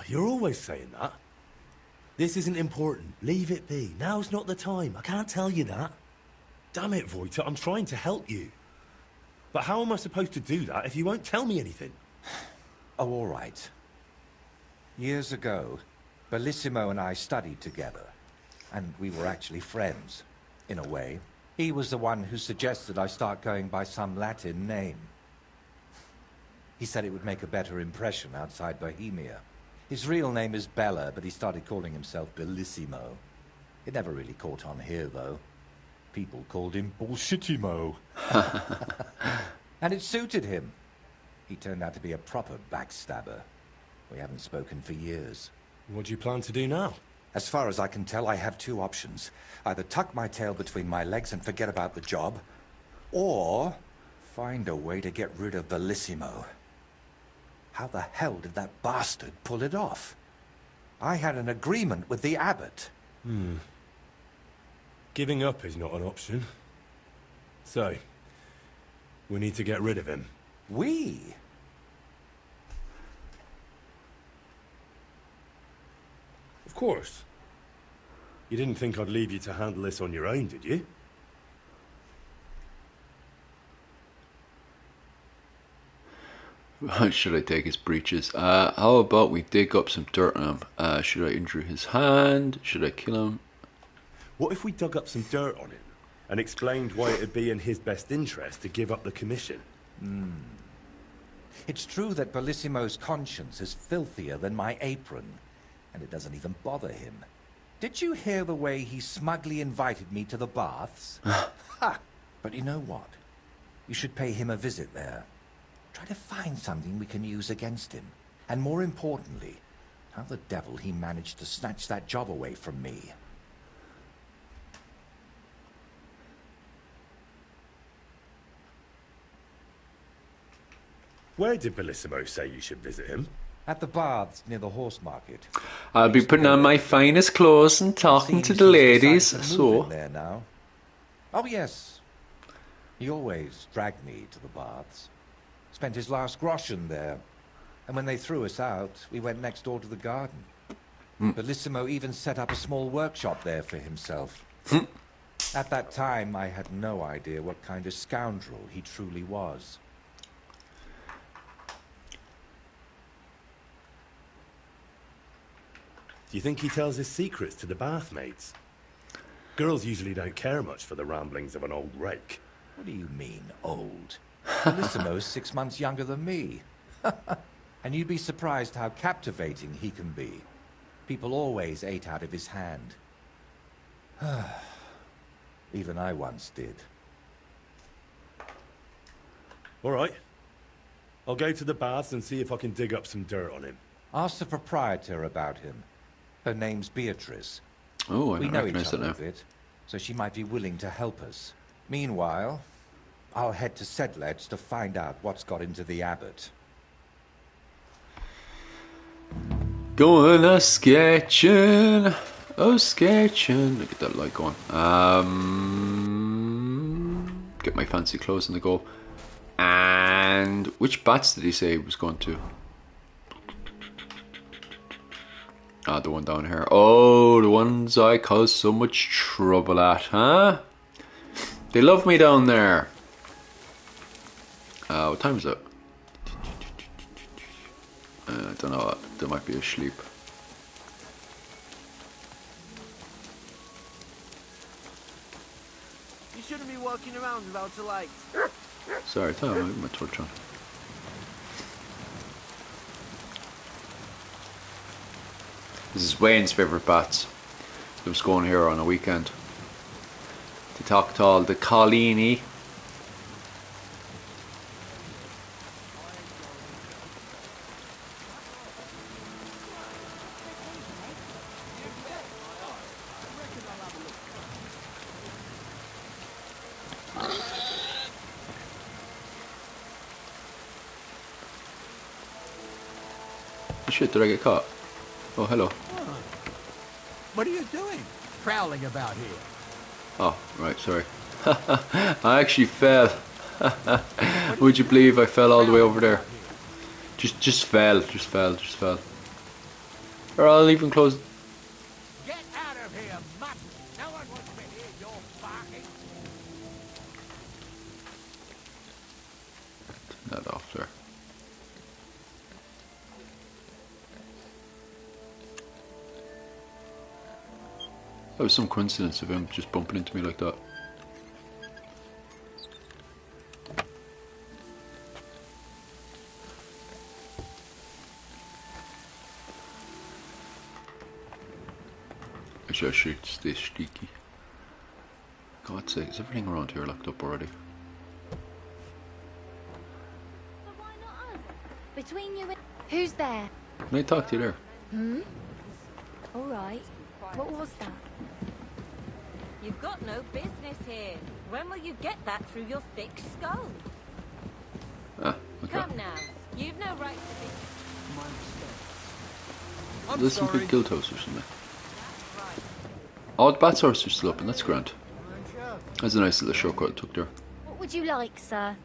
You're always saying that. This isn't important. Leave it be. Now's not the time. I can't tell you that. Damn it, Voiter, I'm trying to help you. But how am I supposed to do that if you won't tell me anything? Oh, all right. Years ago, Bellissimo and I studied together. And we were actually friends, in a way. He was the one who suggested I start going by some Latin name. He said it would make a better impression outside Bohemia. His real name is Bella, but he started calling himself Bellissimo. It never really caught on here, though. People called him Bullshitimo. And it suited him. He turned out to be a proper backstabber. We haven't spoken for years. What do you plan to do now? As far as I can tell, I have two options. Either tuck my tail between my legs and forget about the job, or find a way to get rid of Bellissimo. How the hell did that bastard pull it off? I had an agreement with the abbot. Giving up is not an option. So, we need to get rid of him. We? Of course. You didn't think I'd leave you to handle this on your own, did you? Should I take his breeches? How about we dig up some dirt on him? Should I injure his hand? Should I kill him? What if we dug up some dirt on him, and explained why it would be in his best interest to give up the commission. It's true that Bellissimo's conscience is filthier than my apron, and it doesn't even bother him. Did you hear the way he smugly invited me to the baths? Ha! But you know what? You should pay him a visit there. Try to find something we can use against him. And more importantly, how the devil he managed to snatch that job away from me. Where did Bellissimo say you should visit him? At the baths near the horse market. I'll be putting on my finest clothes and talking to the ladies, so... there now. Oh, yes. He always dragged me to the baths. Spent his last groschen there. And when they threw us out, we went next door to the garden. Bellissimo even set up a small workshop there for himself. At that time, I had no idea what kind of scoundrel he truly was. Do you think he tells his secrets to the bathmaids? Girls usually don't care much for the ramblings of an old rake. What do you mean, old? Bellissimo's 6 months younger than me. And you'd be surprised how captivating he can be. People always ate out of his hand. Even I once did. All right. I'll go to the baths and see if I can dig up some dirt on him. Ask the proprietor about him. Her name's Beatrice. Oh, I We don't know recognize each that other now. a bit, so she might be willing to help us. Meanwhile, I'll head to Sedlec to find out what's got into the abbot. Going a sketching. Oh, sketching. Look at that light going. Get my fancy clothes on the go. And which bats did he say he was going to? Ah, the one down here. Oh, the ones I caused so much trouble at, huh? They love me down there. What time is it? I don't know. There might be asleep. You shouldn't be walking around without a light. Sorry, I thought I might my torch on. This is Wayne's favourite bats. He was going here on a weekend to talk to all the Collini. Shit, did I get caught? Oh, hello. What are you doing? Prowling about here. Oh, right, sorry. I actually fell. Would you believe I fell all the way over there? Just fell. Or I'll even close. Get out of here, mutt! No one wants to hear your barking. Turn that off there. That was some coincidence of him just bumping into me like that. I should stay sneaky. God's sake, is everything around here locked up already? But why not us? Between you and... Who's there? Can I talk to you there? All right. What was that? You've got no business here. When will you get that through your thick skull? Ah, okay. Come now. You've no right to be... There's some big guild house or something. Oh, the bat source are still open, that's grand. That's a nice little shortcut I took there. What would you like, sir?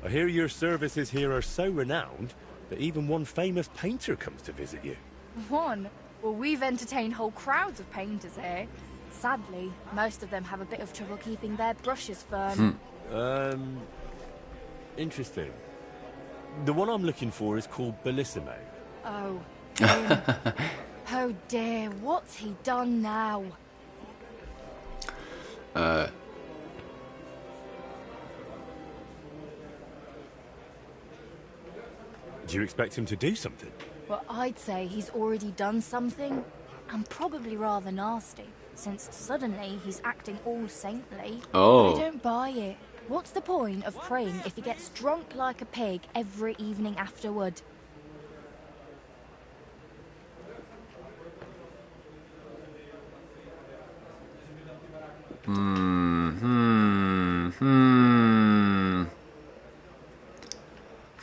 I hear your services here are so renowned that even one famous painter comes to visit you. One? Well, we've entertained whole crowds of painters here. Sadly, most of them have a bit of trouble keeping their brushes firm. Interesting. The one I'm looking for is called Bellissimo. Oh, him. Oh dear, what's he done now? Do you expect him to do something? Well, I'd say he's already done something, and probably rather nasty, since suddenly he's acting all saintly. Oh. I don't buy it. What's the point of praying if he gets drunk like a pig every evening afterward?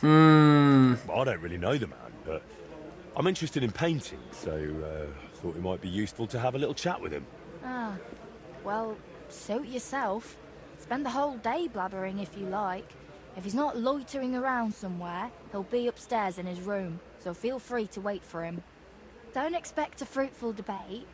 I don't really know the man, but I'm interested in painting, so thought it might be useful to have a little chat with him. Ah, well, suit yourself. Spend the whole day blabbering if you like. If he's not loitering around somewhere, he'll be upstairs in his room, so feel free to wait for him. Don't expect a fruitful debate.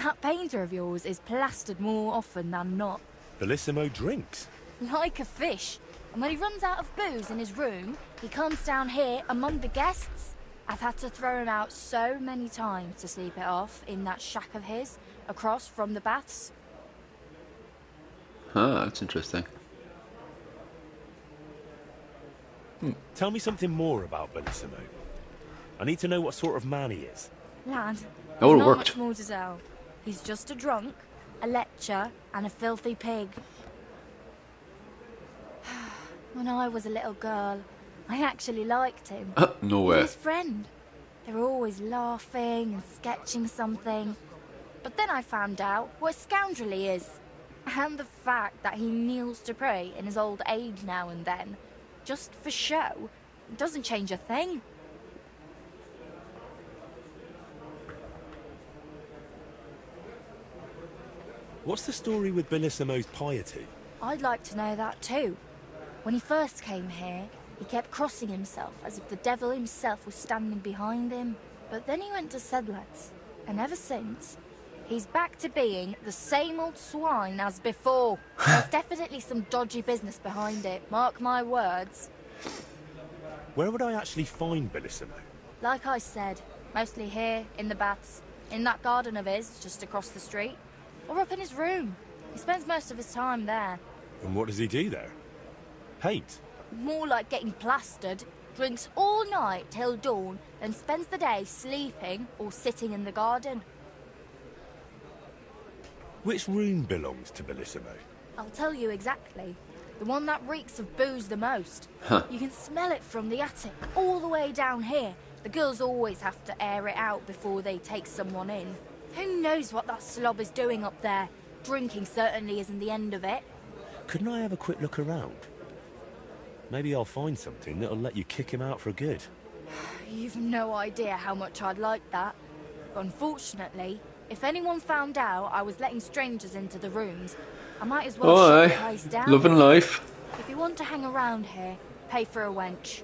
That painter of yours is plastered more often than not. Bellissimo drinks. Like a fish. And when he runs out of booze in his room, he comes down here among the guests. I've had to throw him out so many times to sleep it off in that shack of his, across from the baths. Huh, that's interesting. Tell me something more about Bellissimo. I need to know what sort of man he is. Lad, That would've there's not worked. much more to tell. He's just a drunk, a lecher, and a filthy pig. When I was a little girl, I actually liked him. No He way. was his friend. They were always laughing and sketching something. But then I found out what a scoundrel he is. And the fact that he kneels to pray in his old age now and then, just for show, doesn't change a thing. What's the story with Bellissimo's piety? I'd like to know that too. When he first came here, he kept crossing himself as if the devil himself was standing behind him. But then he went to Sedlets, and ever since, he's back to being the same old swine as before. There's definitely some dodgy business behind it, mark my words. Where would I actually find Bellissimo? Like I said, mostly here, in the baths, in that garden of his, just across the street, or up in his room. He spends most of his time there. And what does he do there? Paint? More like getting plastered, drinks all night till dawn, and spends the day sleeping or sitting in the garden. Which room belongs to Bellissimo? I'll tell you exactly. The one that reeks of booze the most. Huh. You can smell it from the attic, all the way down here. The girls always have to air it out before they take someone in. Who knows what that slob is doing up there? Drinking certainly isn't the end of it. Couldn't I have a quick look around? Maybe I'll find something that'll let you kick him out for good. You've no idea how much I'd like that. But unfortunately, if anyone found out I was letting strangers into the rooms, I might as well Oh, shut the aye. place down. Loving life. If you want to hang around here, pay for a wench.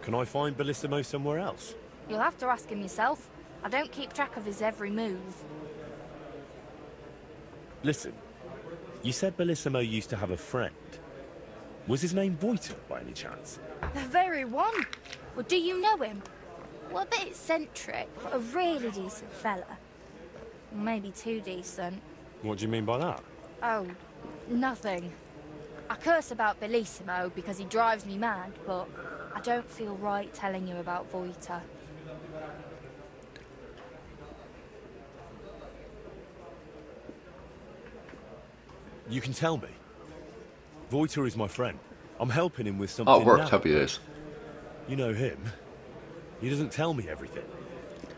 Can I find Bellissimo somewhere else? You'll have to ask him yourself. I don't keep track of his every move. Listen, you said Bellissimo used to have a friend. Was his name Voiter, by any chance? The very one. Well, do you know him? Well, a bit eccentric, but a really decent fella. Maybe too decent. What do you mean by that? Oh, nothing. I curse about Bellissimo because he drives me mad, but I don't feel right telling you about Voiter. You can tell me. Voiter is my friend. I'm helping him with something Oh, it worked. now. Happy days. You know him. He doesn't tell me everything.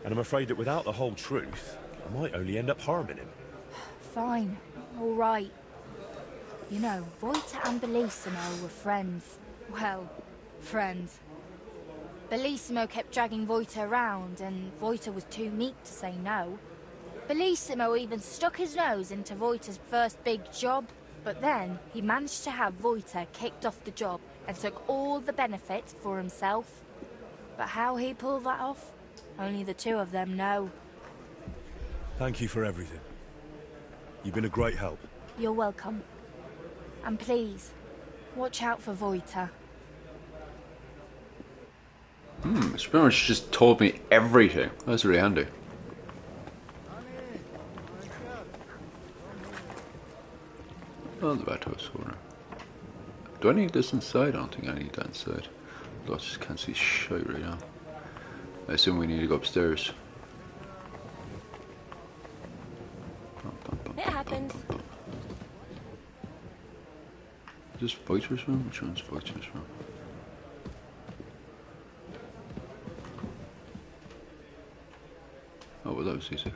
And I'm afraid that without the whole truth, I might only end up harming him. Fine. All right. You know, Voiter and Bellissimo were friends. Well, friends. Bellissimo kept dragging Voiter around, and Voiter was too meek to say no. Bellissimo even stuck his nose into Voiter's first big job, but then he managed to have Voiter kicked off the job and took all the benefit for himself. But how he pulled that off, only the two of them know. Thank you for everything. You've been a great help. You're welcome. And please, watch out for Voiter. It's pretty much just told me everything. That's really handy. Oh, the bathhouse owner. Do I need this inside? I don't think I need that inside. I just can't see shit right now. I assume we need to go upstairs. It happens. Is this fighter's room? Which one's fighter's room? Oh, well, that was easy.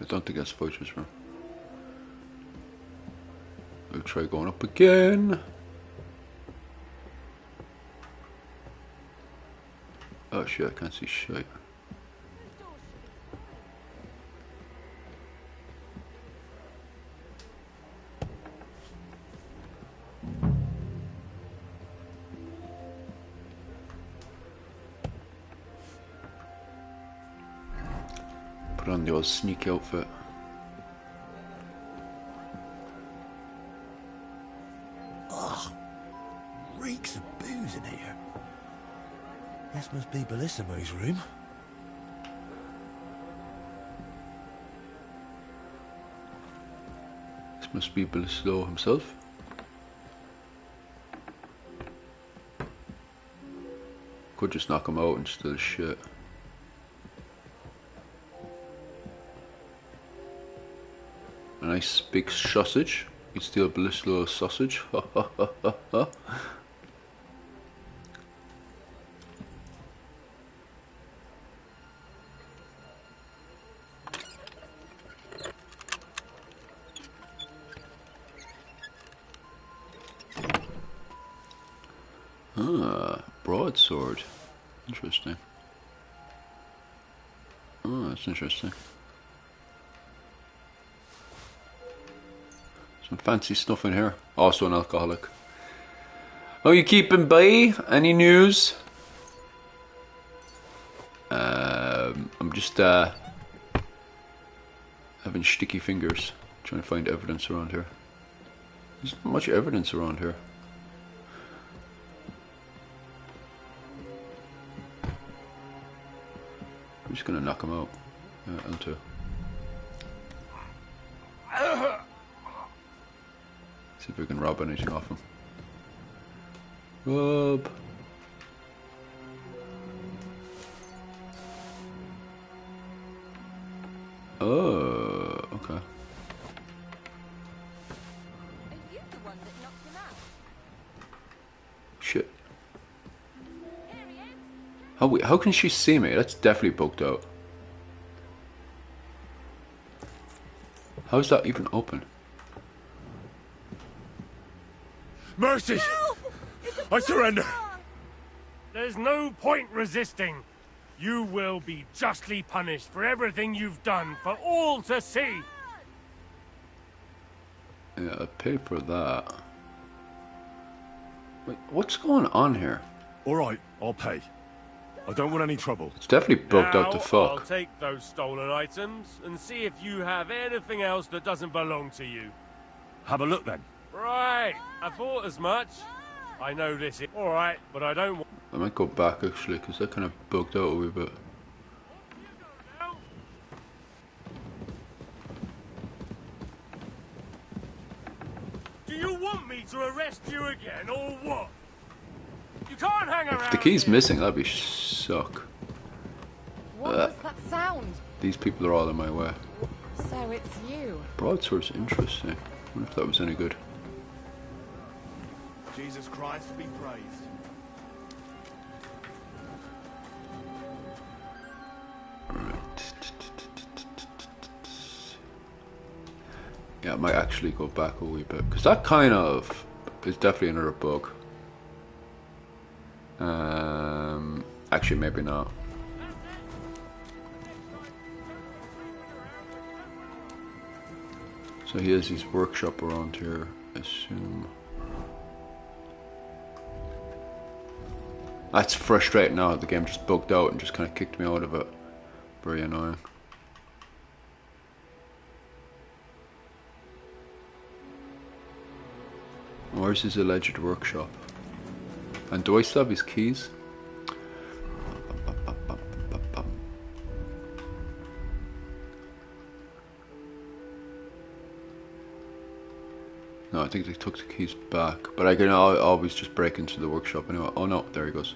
I don't think that's fighter's room. We'll try going up again. Oh shit, I can't see shit. Put on the old sneak outfit. Ugh, reeks of booze in here. This must be Bellissimo's room. This must be Bellissimo himself. Could just knock him out and steal shit. A nice big sausage. You steal Bellissimo sausage. Ha ha ha ha ha. Broadsword. Interesting. Oh, that's interesting. Some fancy stuff in here. Also an alcoholic. How you keeping, bye? Any news? I'm just having sticky fingers, trying to find evidence around here. There's not much evidence around here. I'm just gonna knock him out. L2. See if we can rob anything off him. Rob. Oh, okay. Are you the one that knocked him out? Shit. How can she see me? That's definitely bugged out. How's that even open? Mercy! I surrender! There's no point resisting. You will be justly punished for everything you've done for all to see. Yeah, I paid for that. Wait, what's going on here? Alright, I'll pay. I don't want any trouble. It's definitely bugged out Now, the fuck. I'll take those stolen items and see if you have anything else that doesn't belong to you. Have a look then. Right, I thought as much. I know this is alright, but I don't want... I might go back actually, because that kind of bugged out a wee bit. Do you want me to arrest you again, or what? You can't hang around. If the key's missing, that'd be suck. What was that sound? These people are all in my way. So it's you. Broadsword's interesting. I wonder if that was any good. Jesus Christ be praised. Yeah, I might actually go back a wee bit, because that kind of is definitely another bug. Actually, maybe not. So he has his workshop around here, I assume. That's frustrating now. The game just bugged out and just kind of kicked me out of it. Very annoying. Where's his alleged workshop? And do I still have his keys? think they took the keys back, but I can always just break into the workshop anyway. Oh no, there he goes.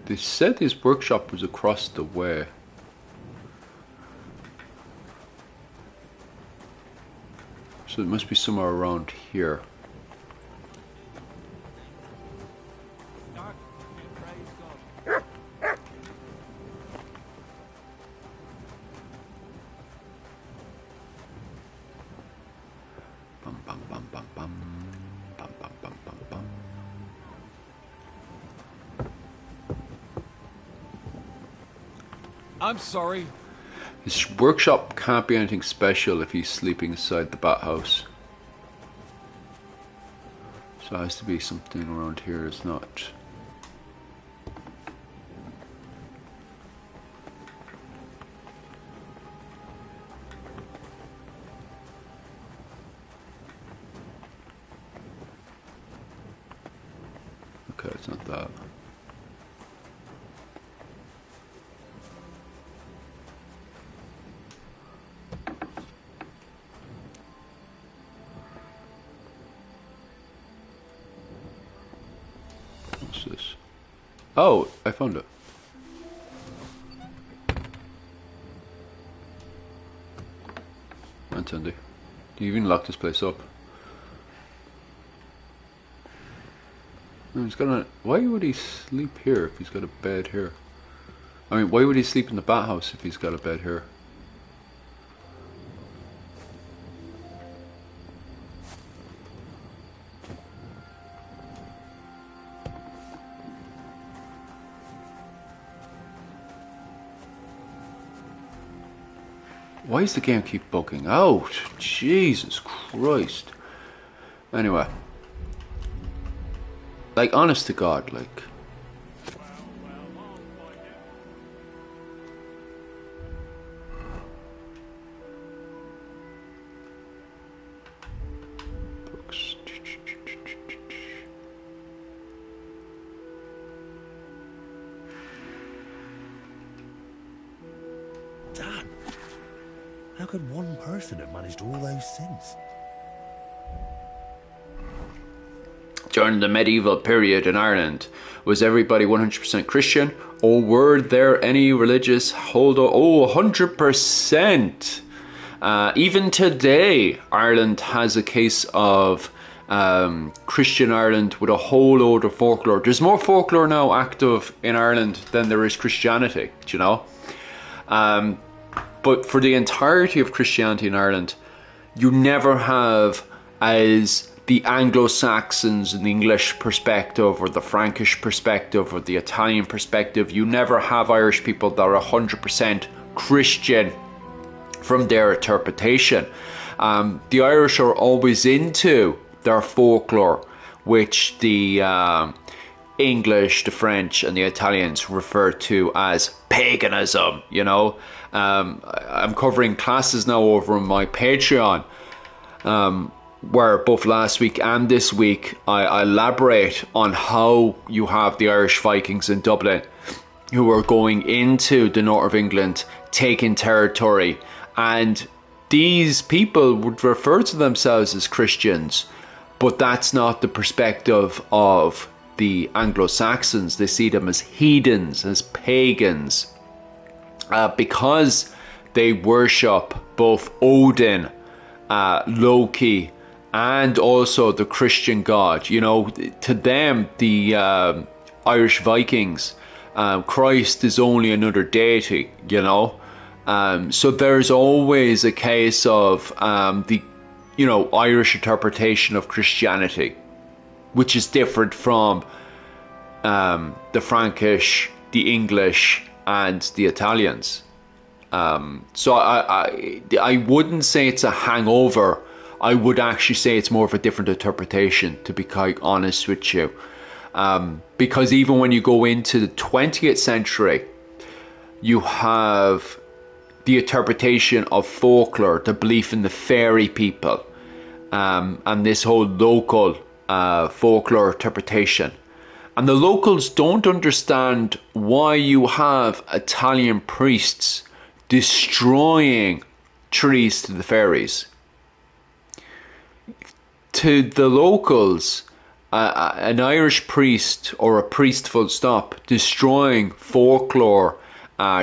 They said his workshop was across the way. So it must be somewhere around here. Bum, bum, bum, bum, bum. Bum, bum, bum, bum, bum. I'm sorry. His workshop can't be anything special if he's sleeping inside the bat house. So it has to be something around here. It's not. Okay, it's not that. What's this? Oh, I found it. That's handy. You even lock this place up. He's got a. Why would he sleep here if he's got a bed here? I mean, why would he sleep in the bat house if he's got a bed here? Why does the game keep bugging out? Jesus Christ. Anyway. Like, honest to God, like. Books. Damn. How could one person have managed all those sins? During the medieval period in Ireland, was everybody 100% Christian, or were there any religious holdover? Oh, 100%. Even today, Ireland has a case of Christian Ireland with a whole load of folklore. There's more folklore now active in Ireland than there is Christianity, do you know? But for the entirety of Christianity in Ireland, you never have as the Anglo-Saxons and the English perspective or the Frankish perspective or the Italian perspective. You never have Irish people that are 100% Christian from their interpretation. The Irish are always into their folklore, which the English, the French and the Italians refer to as paganism, you know. I'm covering classes now over on my Patreon, where both last week and this week I elaborate on how you have the Irish Vikings in Dublin who are going into the north of England, taking territory, and these people would refer to themselves as Christians, but that's not the perspective of the Anglo-Saxons. They see them as heathens, as pagans, because they worship both Odin, Loki, and also the Christian God. You know, to them, the Irish Vikings, Christ is only another deity, you know. So there's always a case of the, you know, Irish interpretation of Christianity, which is different from the Frankish, the English, and the Italians. So I wouldn't say it's a hangover. I would actually say it's more of a different interpretation, to be quite honest with you. Because even when you go into the 20th century, you have the interpretation of folklore, the belief in the fairy people, and this whole local folklore interpretation. And the locals don't understand why you have Italian priests destroying trees to the fairies. To the locals, an Irish priest or a priest full stop destroying folklore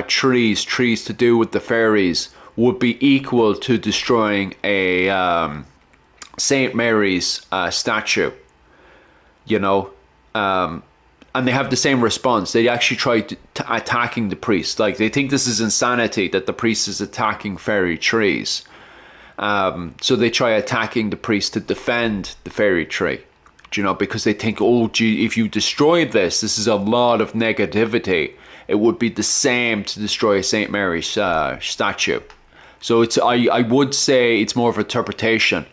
trees to do with the fairies would be equal to destroying a St. Mary's statue, you know. And they have the same response. They actually try attacking the priest. Like, they think this is insanity that the priest is attacking fairy trees. So they try attacking the priest to defend the fairy tree, you know, because they think, oh, gee, if you destroy this is a lot of negativity. It would be the same to destroy a St. Mary's statue. So it's, I would say it's more of interpretation.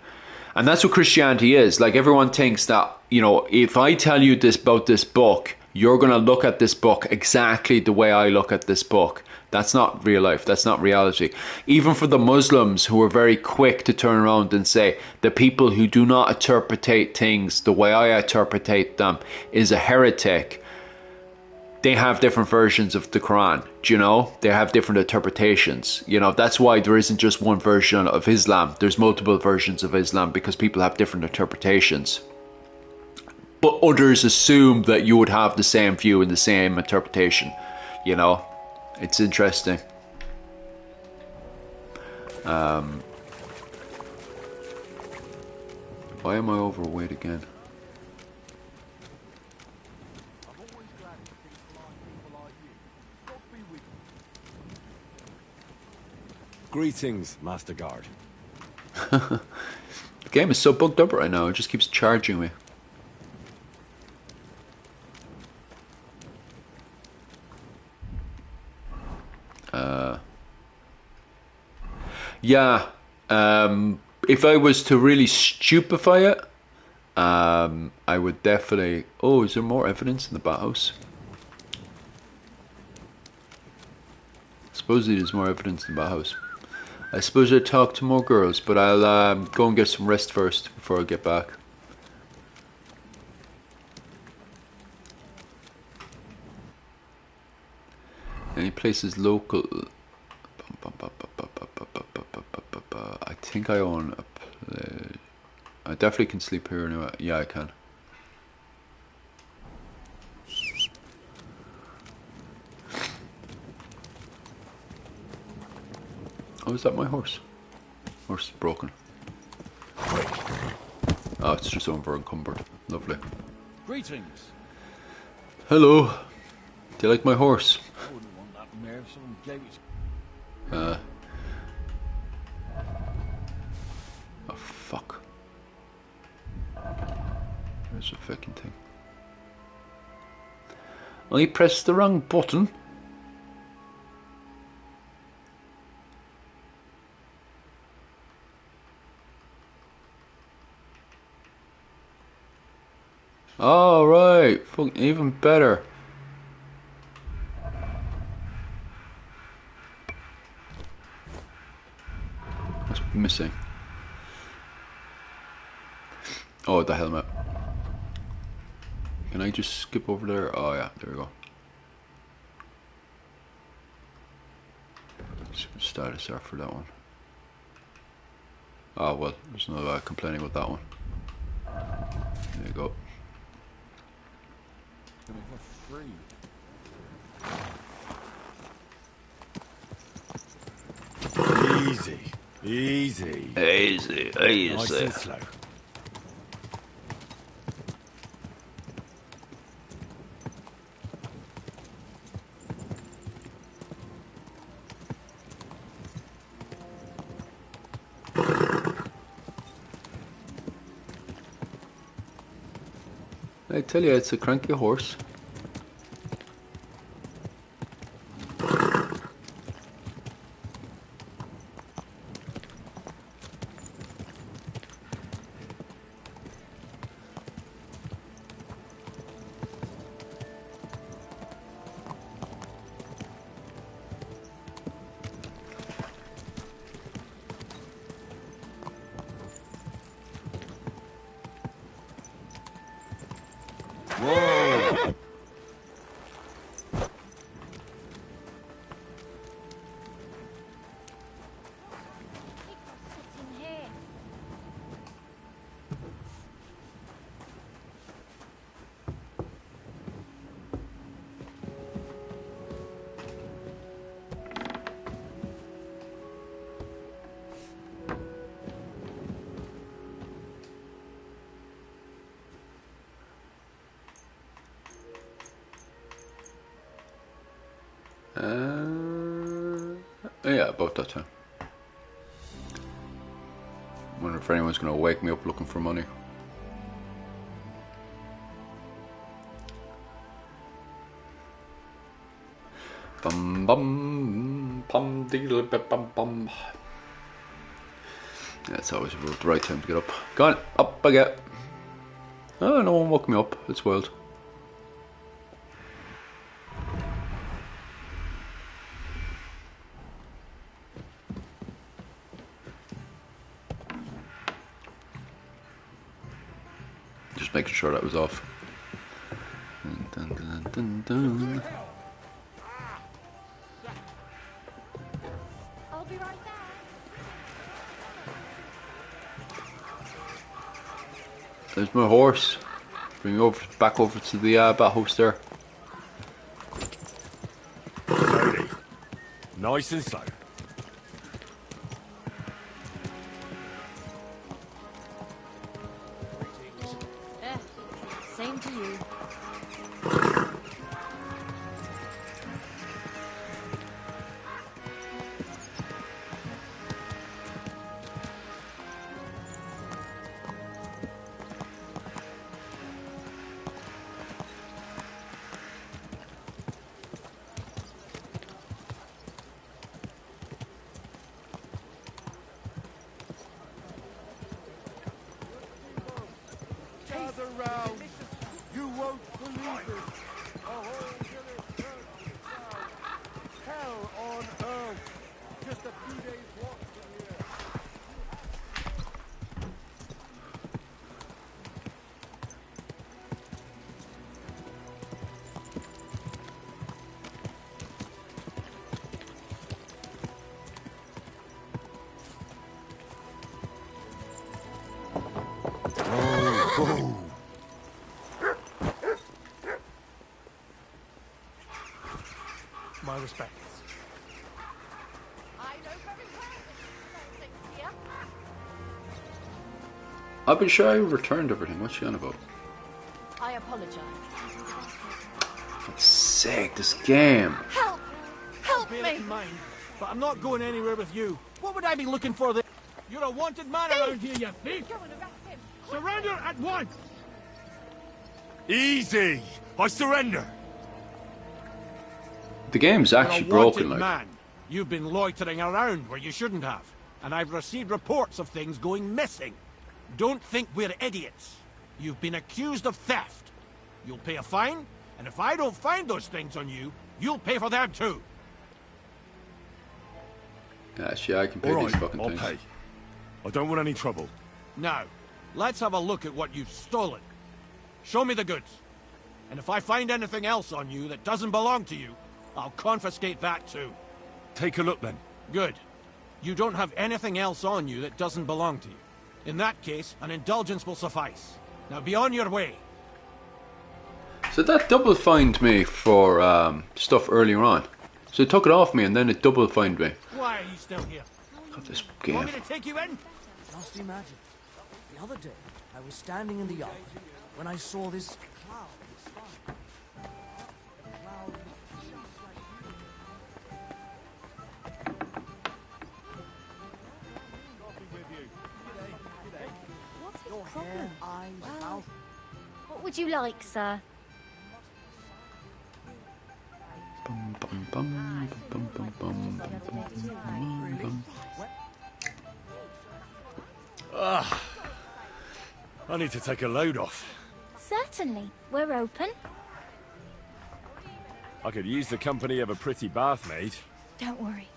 And that's what Christianity is. Like, everyone thinks that, you know, if I tell you this about this book, you're going to look at this book exactly the way I look at this book. That's not real life. That's not reality. Even for the Muslims, who are very quick to turn around and say the people who do not interpretate things the way I interpretate them is a heretic, they have different versions of the Quran, do you know? They have different interpretations. You know, that's why there isn't just one version of Islam. There's multiple versions of Islam because people have different interpretations. But others assume that you would have the same view and the same interpretation, you know? It's interesting. Why am I overweight again? Greetings, Master Guard. The game is so bugged up right now, it just keeps charging me. Yeah, if I was to really stupefy it, I would definitely... Oh, is there more evidence in the bathhouse? Supposedly there's more evidence in the bathhouse. I suppose I'd talk to more girls, but I'll go and get some rest first before I get back. Any places local? I think I own a place. I definitely can sleep here anyway. Yeah, I can. Oh, is that my horse? Horse is broken. Oh, it's just over encumbered. Lovely. Greetings. Hello. Do you like my horse? I wouldn't want that mare if someone gave it. Oh, fuck. There's a fucking thing. I pressed the wrong button. All right, even better. What's missing? Oh, the helmet. Can I just skip over there? Oh yeah, there we go. Status R for that one. Oh well, there's no complaining about that one. There you go. Easy, easy. Easy, easy. Nice and slow. I tell you, it's a cranky horse. Whoa! Sitting here. Yeah, about that time. Wonder if anyone's gonna wake me up looking for money. Bum bum bum diddle bum bum. Yeah, it's always about the right time to get up. Go on, up I get. Oh, no one woke me up. It's wild. Just making sure that was off. Dun, dun, dun, dun, dun. I'll be right there. There's my horse. Bring over back over to the bat house there. Slowly. Nice and slow. Same to you. Gather round. You won't believe it. A whole village burnt to the ground. Hell on earth. Just a few days' walk from here. My respects. I know very well this things here. I've been sure I returned everything. What's she on about? I apologize. God's sake, this game. Help! Help Bear me! it in mind, but I'm not going anywhere with you. What would I be looking for there? You're a wanted man around here, you thief! Go and arrest him. Surrender at once! Easy! I surrender! The game's actually You're a wanted broken, like. man. You've been loitering around where you shouldn't have, and I've received reports of things going missing. Don't think we're idiots. You've been accused of theft. You'll pay a fine, and if I don't find those things on you, you'll pay for them too. Yeah, I can pay All these right, fucking I'll things. pay. I don't want any trouble. Now, let's have a look at what you've stolen. Show me the goods. And if I find anything else on you that doesn't belong to you, I'll confiscate that too. Take a look then. Good. You don't have anything else on you that doesn't belong to you. In that case, an indulgence will suffice. Now be on your way. So that double fined me for stuff earlier on. So it took it off me and then it double fined me. Why are you still here? God, this Want game. me to take you in? Just imagine. The other day, I was standing in the yard when I saw this cloud in the sky. The cloud was just like What's his your problem? hair, eyes, mouth. What would you like, sir? Bum, bum, bum, bum, bum, bum, bum, bum, bum. I need to take a load off. Certainly. We're open. I could use the company of a pretty bath maid. Don't worry.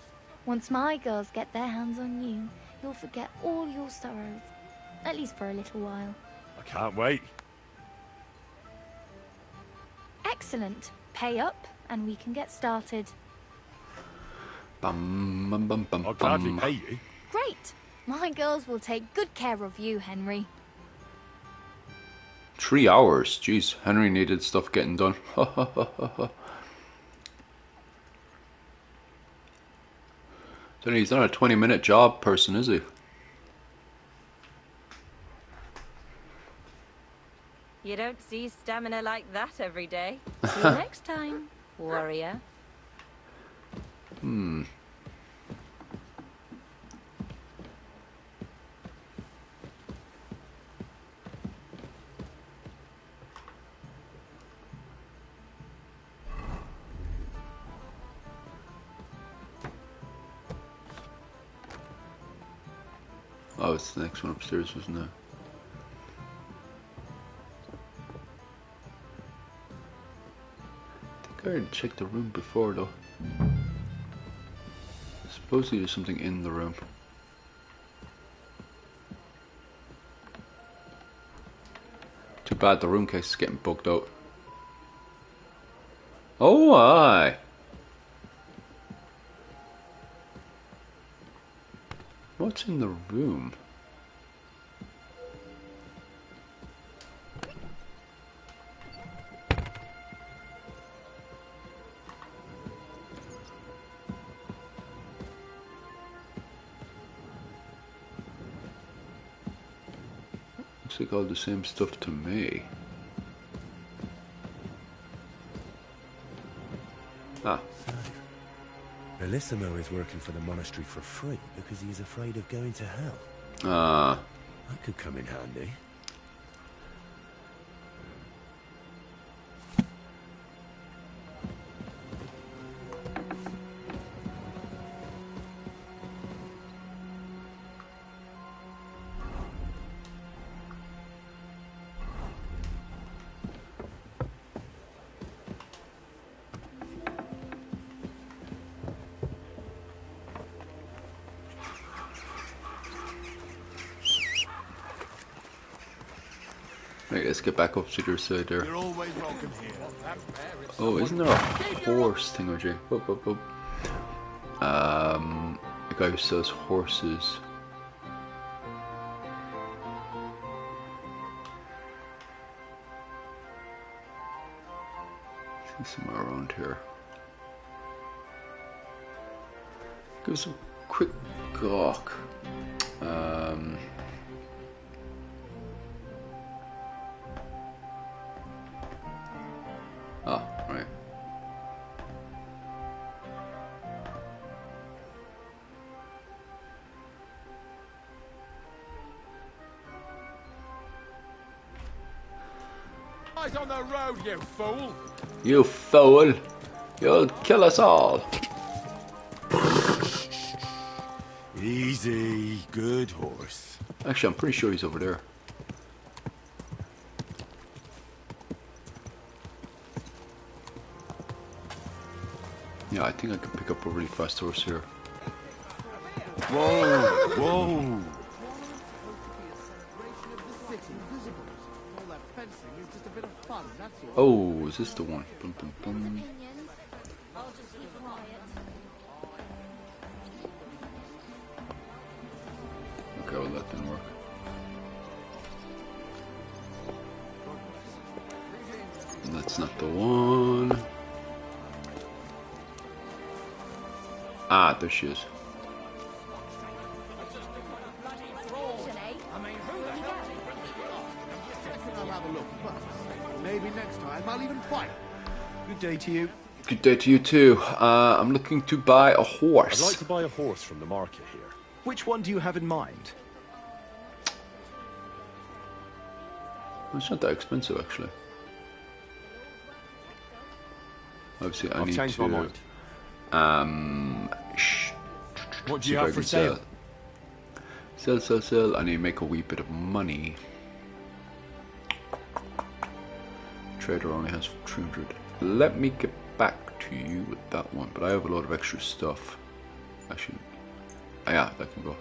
Once my girls get their hands on you, you'll forget all your sorrows. At least for a little while. I can't wait. Excellent. Pay up, and we can get started. Bum, bum, bum, bum, I'll gladly bum. pay you. Great. My girls will take good care of you, Henry. 3 hours. Jeez, Henry needed stuff getting done. He's not a 20-minute job person, is he? You don't see stamina like that every day. See you next time, warrior. Oh, it's the next one upstairs, wasn't it? I think I already checked the room before, though. Supposedly there's something in the room. Too bad the room case is getting bugged out. Oh, aye. What's in the room? Looks like all the same stuff to me. Ah. Bellissimo is working for the monastery for free because he's afraid of going to hell. Ah. That could come in handy. Right, let's get back up to your side there. You're always welcome here. Oh, isn't there a horse thingamajig? Boop, boop, boop. A guy who sells horses. See somewhere around here. Give us a quick gawk. Ah, right. Eyes on the road, you fool! You fool! You'll kill us all! Easy, good horse. Actually, I'm pretty sure he's over there. Yeah, I think I can pick up a really fast horse here. Whoa, whoa! Oh, is this the one? Bum, bum, bum. Okay, well that didn't work. That's not the one. Ah, there she is. Maybe next time I'll even fight. Good day to you. Good day to you too. I'm looking to buy a horse. I'd like to buy a horse from the market here. Which one do you have in mind? It's not that expensive, actually. Obviously, I I've need changed to. my mind. What do see you if I have for can sale? Sell. I need to make a wee bit of money. Trader only has 300. Let me get back to you with that one, but I have a lot of extra stuff. Actually, yeah, that can go.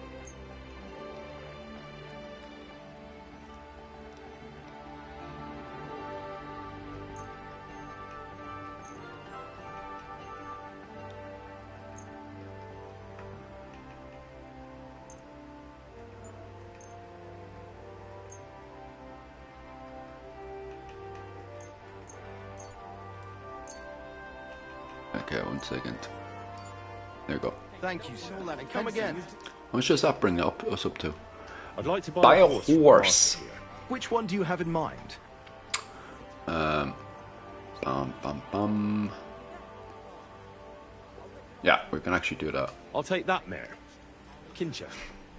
Okay, 1 second. There you go. Thank you, sir. And come again. How much does that bring us up to? I'd like to buy a horse. Which one do you have in mind? Bum, bum, bum. Yeah, we can actually do that. I'll take that mare. Kincha.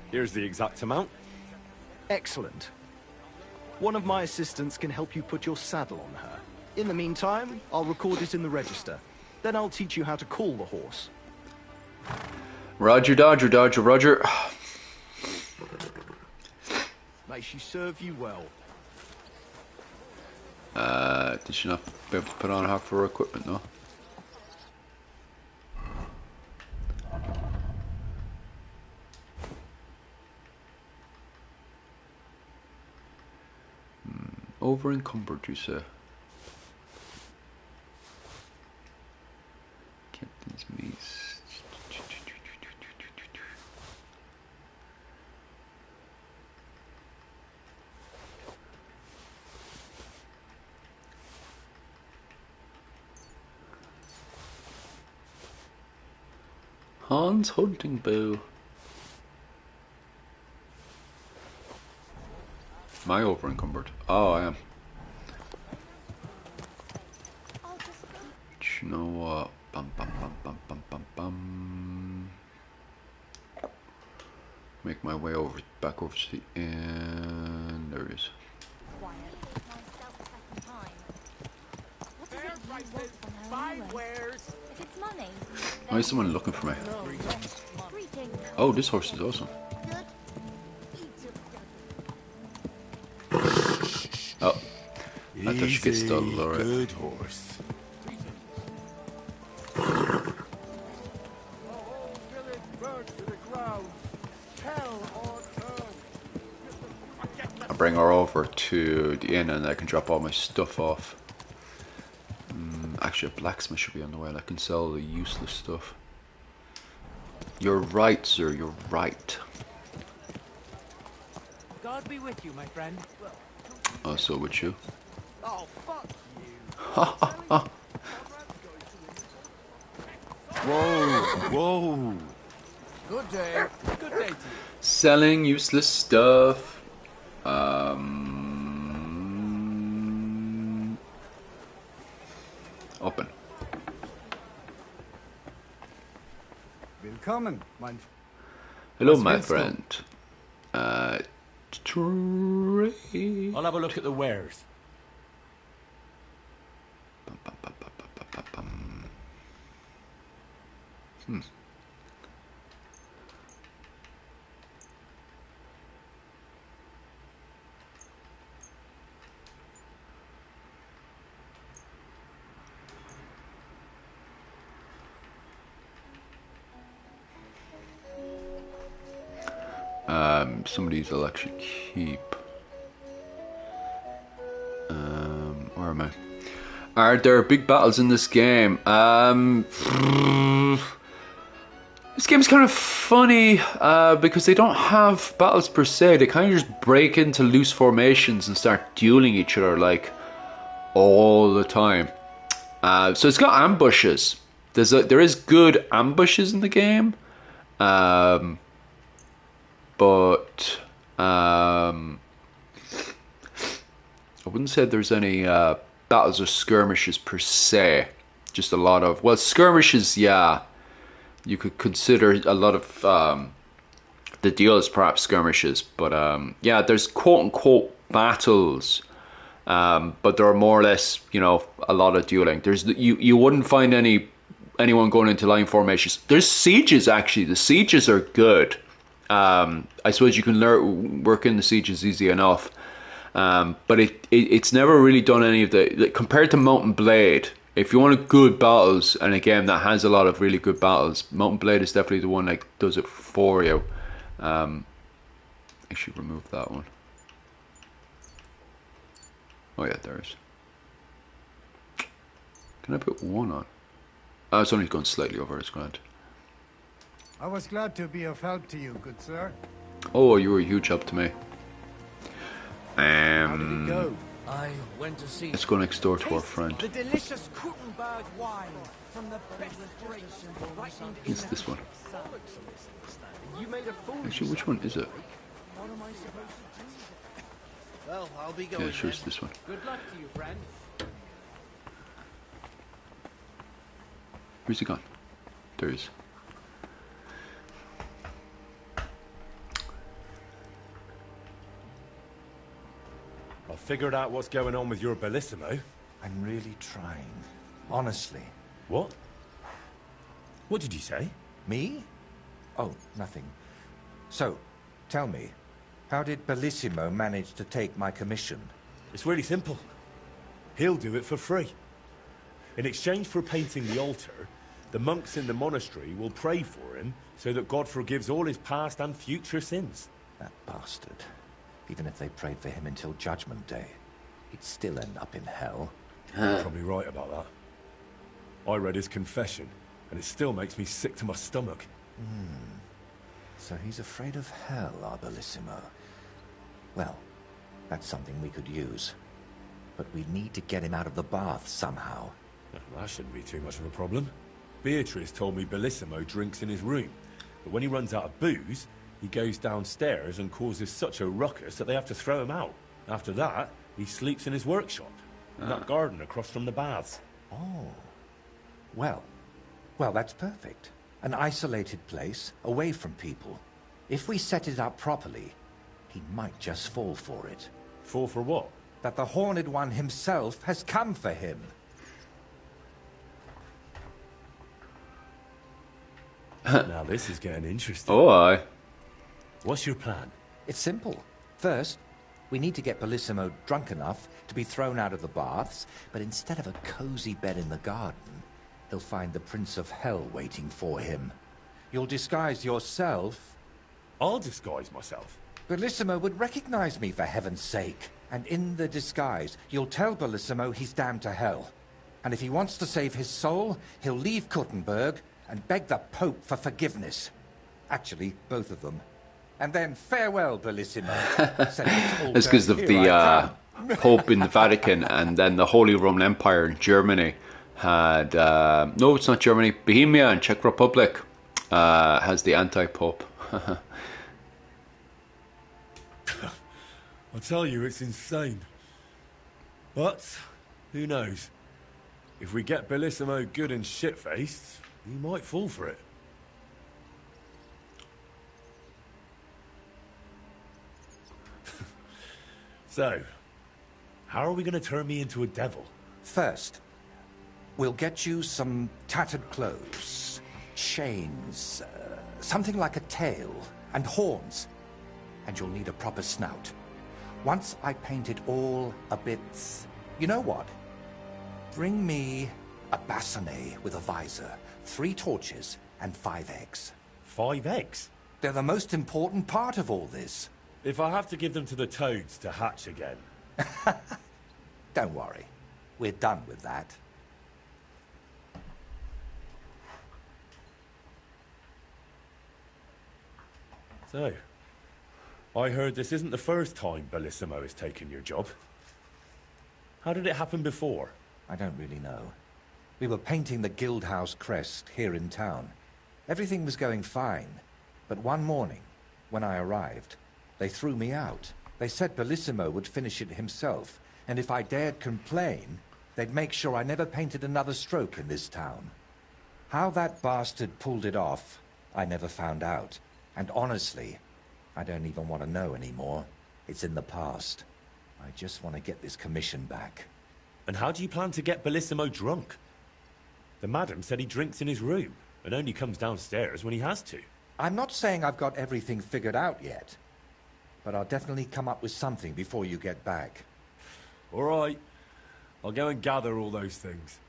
Here's the exact amount. Excellent. One of my assistants can help you put your saddle on her. In the meantime, I'll record it in the register. Then I'll teach you how to call the horse. Roger, Dodger, Dodger, Roger. May she serve you well. Did she not be able to put on half her equipment, no? Over encumbered, you say? Captain's Mace. Hans hunting bow. Am I over encumbered? Oh, I am. You know what? Bum, bum, bum, bum, bum, bum, bum. Make my way over, back over to the end. There he is. If it's money, Why is someone looking for me? Oh, this horse is awesome. Oh, I thought she gets startled, alright. Good horse. I'll bring her over to the inn and I can drop all my stuff off. Actually, a blacksmith should be on the way and I can sell the useless stuff. You're right, sir, you're right. God be with you, my friend. Also with you. Oh, fuck Ha ha ha. Whoa, whoa. Good day. Good day to you. Selling useless stuff. Open. Willkommen, mein Hello, Was my willst du? friend. I'll have a look at the wares. Some of these I'll actually keep. Where am I? Are there big battles in this game? This game's kind of funny because they don't have battles per se. They kind of just break into loose formations and start dueling each other like all the time. So it's got ambushes. There is good ambushes in the game. But I wouldn't say there's any battles or skirmishes per se. Just a lot of, well, skirmishes, yeah. You could consider a lot of the deals perhaps skirmishes, but yeah, there's quote-unquote battles, but there are more or less, you know, a lot of dueling. You wouldn't find anyone going into line formations. There's sieges, actually. The sieges are good. I suppose you can work in the sieges easy enough, but it's never really done any of the compared to Mount and Blade. If you want good battles and a game that has a lot of really good battles, Mount and Blade is definitely the one that does it for you. I should remove that one. Oh yeah, there is. Can I put one on? Oh, it's only gone slightly over. It's grand. I was glad to be of help to you, good sir. Oh, you were a huge help to me. How did it go? I went to see. Let's go next door to our friend. The delicious Kuttenberg wine from the best grapes ripened in It's this one. You made a fool. Actually, which one is it? What am I supposed to do? Well, I'll be going. Yeah, sure, it's this one. Good luck to you, friend. Where's he gone? There he is. I figured out what's going on with your Bellissimo. I'm really trying. Honestly. What? What did you say? Me? Oh, nothing. So, tell me, how did Bellissimo manage to take my commission? It's really simple. He'll do it for free. In exchange for painting the altar, the monks in the monastery will pray for him so that God forgives all his past and future sins. That bastard. Even if they prayed for him until Judgment Day, he'd still end up in hell. You're probably right about that. I read his confession, and it still makes me sick to my stomach. So he's afraid of hell, our Bellissimo. Well, that's something we could use. But we need to get him out of the bath somehow. That shouldn't be too much of a problem. Beatrice told me Bellissimo drinks in his room, but when he runs out of booze, he goes downstairs and causes such a ruckus that they have to throw him out. After that, he sleeps in his workshop, in that garden across from the baths. Oh. Well, that's perfect. An isolated place, away from people. If we set it up properly, he might just fall for it. Fall for what? That the Horned One himself has come for him. Now this is getting interesting. Oh, aye. What's your plan? It's simple. First, we need to get Bellissimo drunk enough to be thrown out of the baths, but instead of a cozy bed in the garden, he'll find the Prince of Hell waiting for him. You'll disguise yourself. I'll disguise myself. Bellissimo would recognize me, for heaven's sake. And in the disguise, you'll tell Bellissimo he's damned to hell. And if he wants to save his soul, he'll leave Kuttenberg and beg the Pope for forgiveness. Actually, both of them. And then farewell, Bellissimo. It's because of the Pope in the Vatican, and then the Holy Roman Empire in Germany had... no, it's not Germany. Bohemia and Czech Republic has the anti-Pope. I tell you, it's insane. But, who knows? If we get Bellissimo good and shit-faced, he might fall for it. So, how are we going to turn me into a devil? First, we'll get you some tattered clothes, chains, something like a tail, and horns. And you'll need a proper snout. Once I paint it all a bit... You know what? Bring me a bassinet with a visor, 3 torches, and 5 eggs. 5 eggs? They're the most important part of all this. If I have to give them to the toads to hatch again... Don't worry. We're done with that. So, I heard this isn't the first time Bellissimo has taken your job. How did it happen before? I don't really know. We were painting the Guildhouse crest here in town. Everything was going fine. But one morning, when I arrived, they threw me out. They said Bellissimo would finish it himself, and if I dared complain, they'd make sure I never painted another stroke in this town. How that bastard pulled it off, I never found out. And honestly, I don't even want to know anymore. It's in the past. I just want to get this commission back. And how do you plan to get Bellissimo drunk? The madam said he drinks in his room, and only comes downstairs when he has to. I'm not saying I've got everything figured out yet, but I'll definitely come up with something before you get back. All right. I'll go and gather all those things.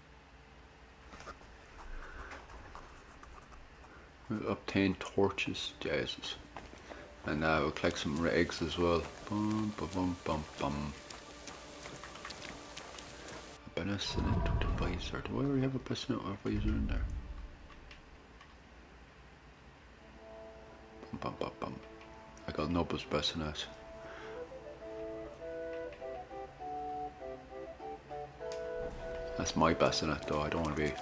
Obtain torches, Jesus. And now we'll collect some eggs as well. Bum, bum, bum, bum, bum. A bassinet to the visor. Do I already have a bassinet or visor in there? Bum, bum, bum, bum. I got Noble's bassinet. That's my bassinet though. I don't want to be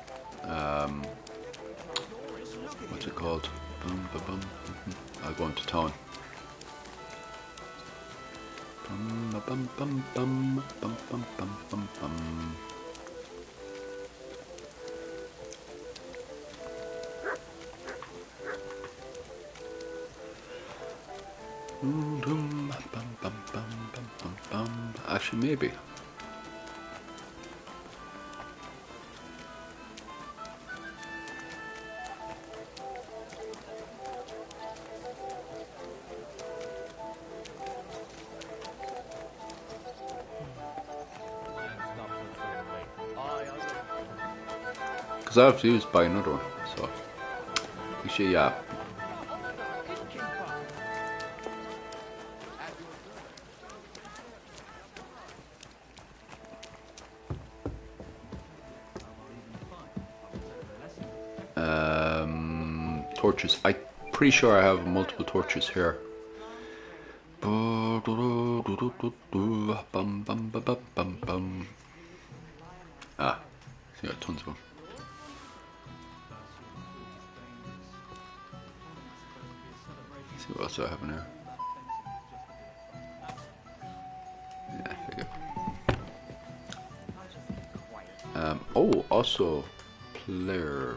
what's it called? Bum, bum, bum. I'll go into town. Bum, bum, bum, bum, bum, bum, bum, bum, bum. Actually, maybe. Because I have to use buy another one, so actually, yeah. Torches. I'm pretty sure I have multiple torches here. Ah, I got tons of them. Let's see what else I have in here. Yeah, I figure. Oh, also player.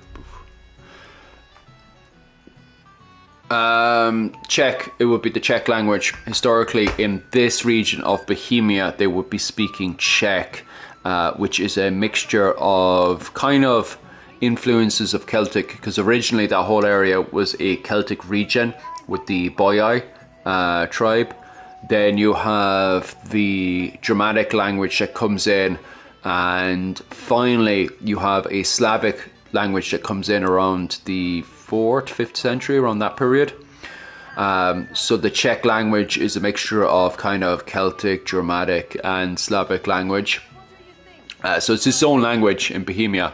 Czech, it would be the Czech language. Historically, in this region of Bohemia, they would be speaking Czech, which is a mixture of kind of influences of Celtic, because originally that whole area was a Celtic region with the Boii tribe. Then you have the Germanic language that comes in, and finally you have a Slavic language that comes in around the 4th, 5th century, around that period. So the Czech language is a mixture of kind of Celtic, Germanic and Slavic language. So it's its own language in Bohemia.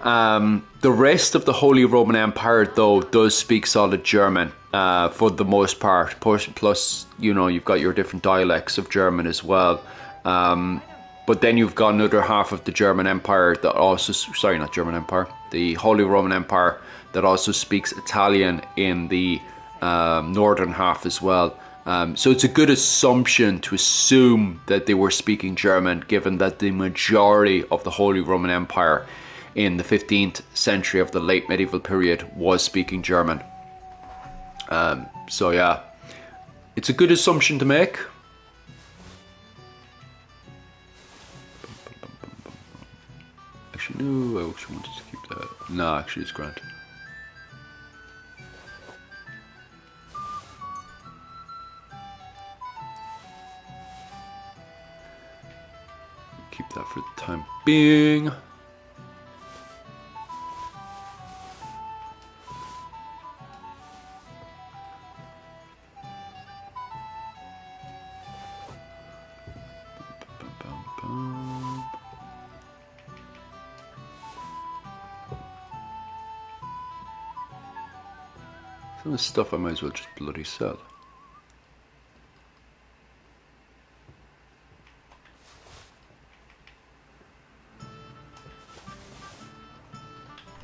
The rest of the Holy Roman Empire, though, does speak solid German for the most part. Plus, you know, you've got your different dialects of German as well. But then you've got another half of the German Empire that also, sorry, not German Empire, the Holy Roman Empire that also speaks Italian in the northern half as well. So it's a good assumption to assume that they were speaking German, given that the majority of the Holy Roman Empire in the 15th century of the late medieval period was speaking German. So yeah, it's a good assumption to make. Actually, no, I actually wanted to keep that. No, actually it's grand. Keep that for the time being. Some of the stuff I might as well just bloody sell.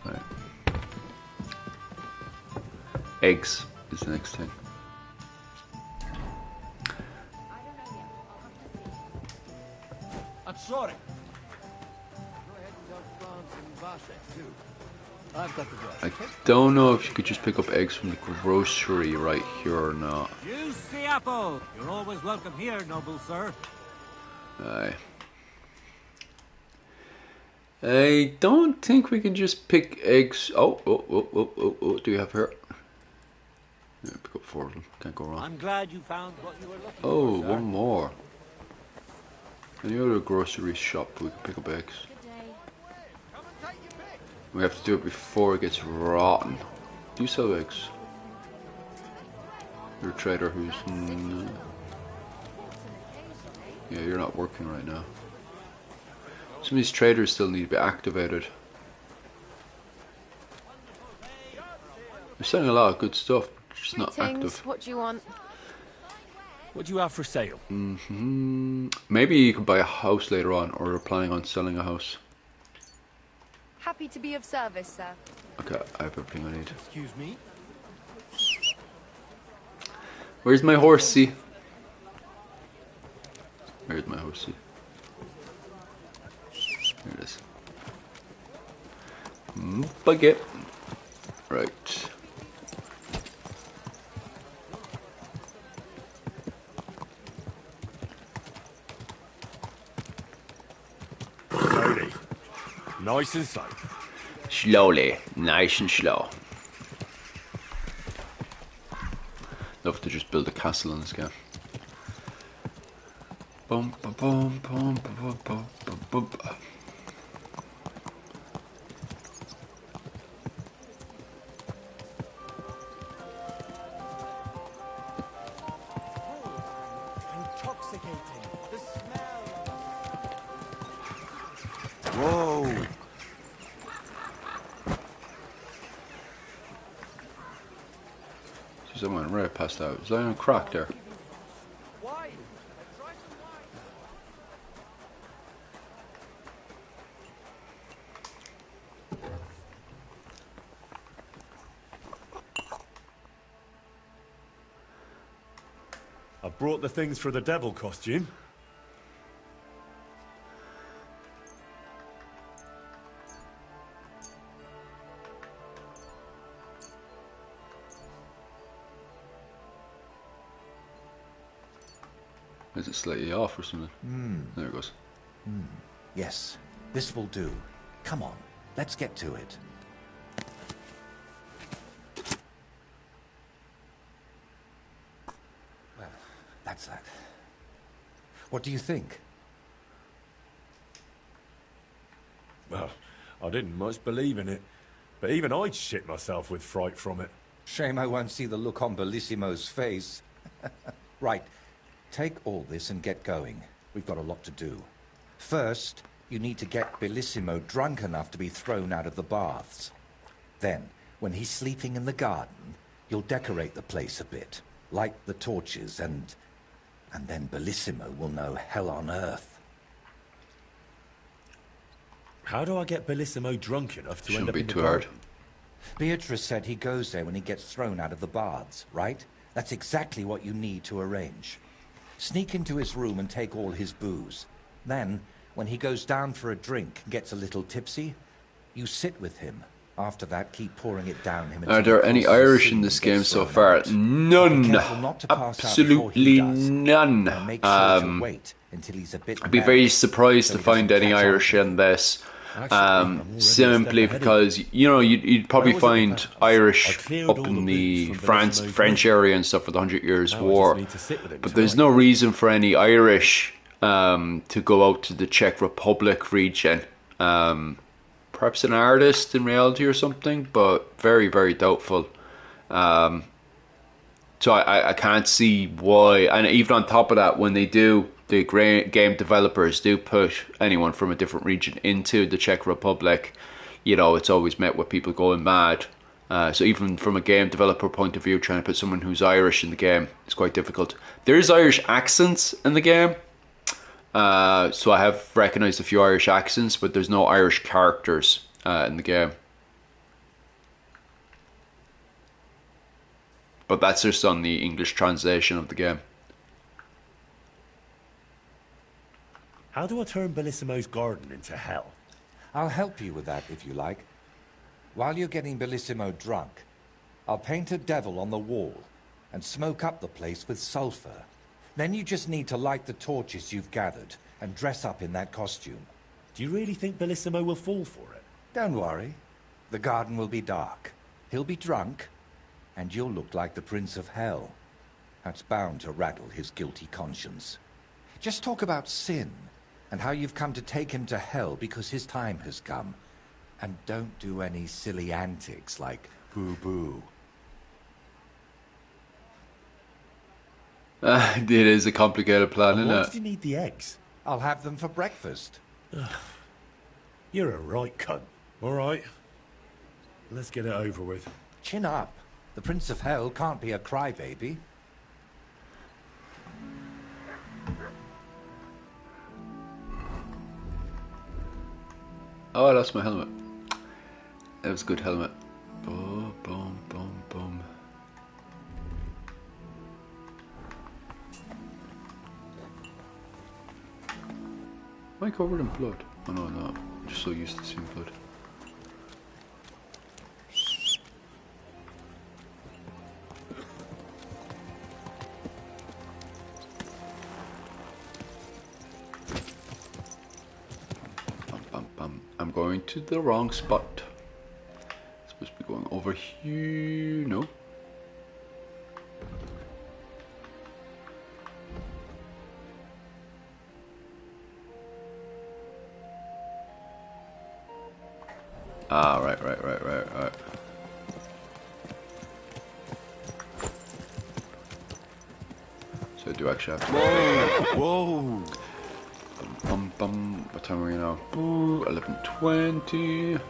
Right. Eggs is the next thing. I'm sorry. I don't know if you could just pick up eggs from the grocery right here or not. Juicy apple! You're always welcome here, noble sir. Aye. I don't think we can just pick eggs. Oh, do you have here? Yeah, pick up 4 of them. Can't go wrong. I'm glad you found what you were looking Oh, for, one more. Any other grocery shop we can pick up eggs? We have to do it before it gets rotten. Do you sell eggs? You're a trader who's... Yeah, you're not working right now. Some of these traders still need to be activated. They're selling a lot of good stuff, but just not active. What do you want? What do you have for sale? Maybe you can buy a house later on, or you're planning on selling a house. Happy to be of service, sir. Okay, I have everything I need. Excuse me? Where's my horsey? Where's my horsey? There it is. Bucket. Right. Slowly. Nice and slow. Slowly. Nice and slow. Love to just build a castle in this game. Bum, bum, bum, bum, bum, bum, bum, bum. Intoxicating. The smell. Whoa. Someone right passed out. Is that on a crack there? Why? I brought the things for the devil costume. Is it slightly off or something? There it goes. Yes, this will do. Come on, let's get to it. Well, that's that. What do you think? Well, I didn't much believe in it, but even I'd shit myself with fright from it. Shame I won't see the look on Bellissimo's face. Right, take all this and get going. We've got a lot to do. First, you need to get Bellissimo drunk enough to be thrown out of the baths. Then, when he's sleeping in the garden, you'll decorate the place a bit, light the torches, and then Bellissimo will know hell on earth. How do I get Bellissimo drunk enough to end up in the Shouldn't be too hard. garden? Beatrice said he goes there when he gets thrown out of the baths, right? That's exactly what you need to arrange. Sneak into his room and take all his booze. Then, when he goes down for a drink and gets a little tipsy, you sit with him. After that, keep pouring it down him. Are there any Irish in this game so far? None. Absolutely none. I'd be very surprised to find any Irish in this. Simply because, you know, you'd probably find Irish up in the French area and stuff for the 100 Years' War. But there's no reason for any Irish to go out to the Czech Republic region. Perhaps an artist in reality or something, but very, very doubtful. So I can't see why. And even on top of that, when they do, the game developers do put anyone from a different region into the Czech Republic, you know, it's always met with people going mad. So even from a game developer point of view, trying to put someone who's Irish in the game is quite difficult. There's Irish accents in the game. So I have recognized a few Irish accents, but there's no Irish characters in the game. But that's just on the English translation of the game. How do I turn Bellissimo's garden into hell? I'll help you with that if you like. While you're getting Bellissimo drunk, I'll paint a devil on the wall and smoke up the place with sulfur. Then you just need to light the torches you've gathered and dress up in that costume. Do you really think Bellissimo will fall for it? Don't worry. The garden will be dark. He'll be drunk, and you'll look like the Prince of Hell. That's bound to rattle his guilty conscience. Just talk about sin and how you've come to take him to hell because his time has come. And don't do any silly antics like boo-boo. It is a complicated plan, isn't Why it? do you need the eggs? I'll have them for breakfast. You're a right cunt. All right. Let's get it over with. Chin up. The Prince of Hell can't be a crybaby. Oh, I lost my helmet. That was a good helmet. Boom, boom, boom, boom. Am I covered in blood? Oh no, no. I'm just so used to seeing blood. Bum, bum, bum. I'm going to the wrong spot. Supposed to be going over here. No. Ah, right. So I do actually have to. Whoa! Bum, bum. What time are we now? Ooh, 11:20.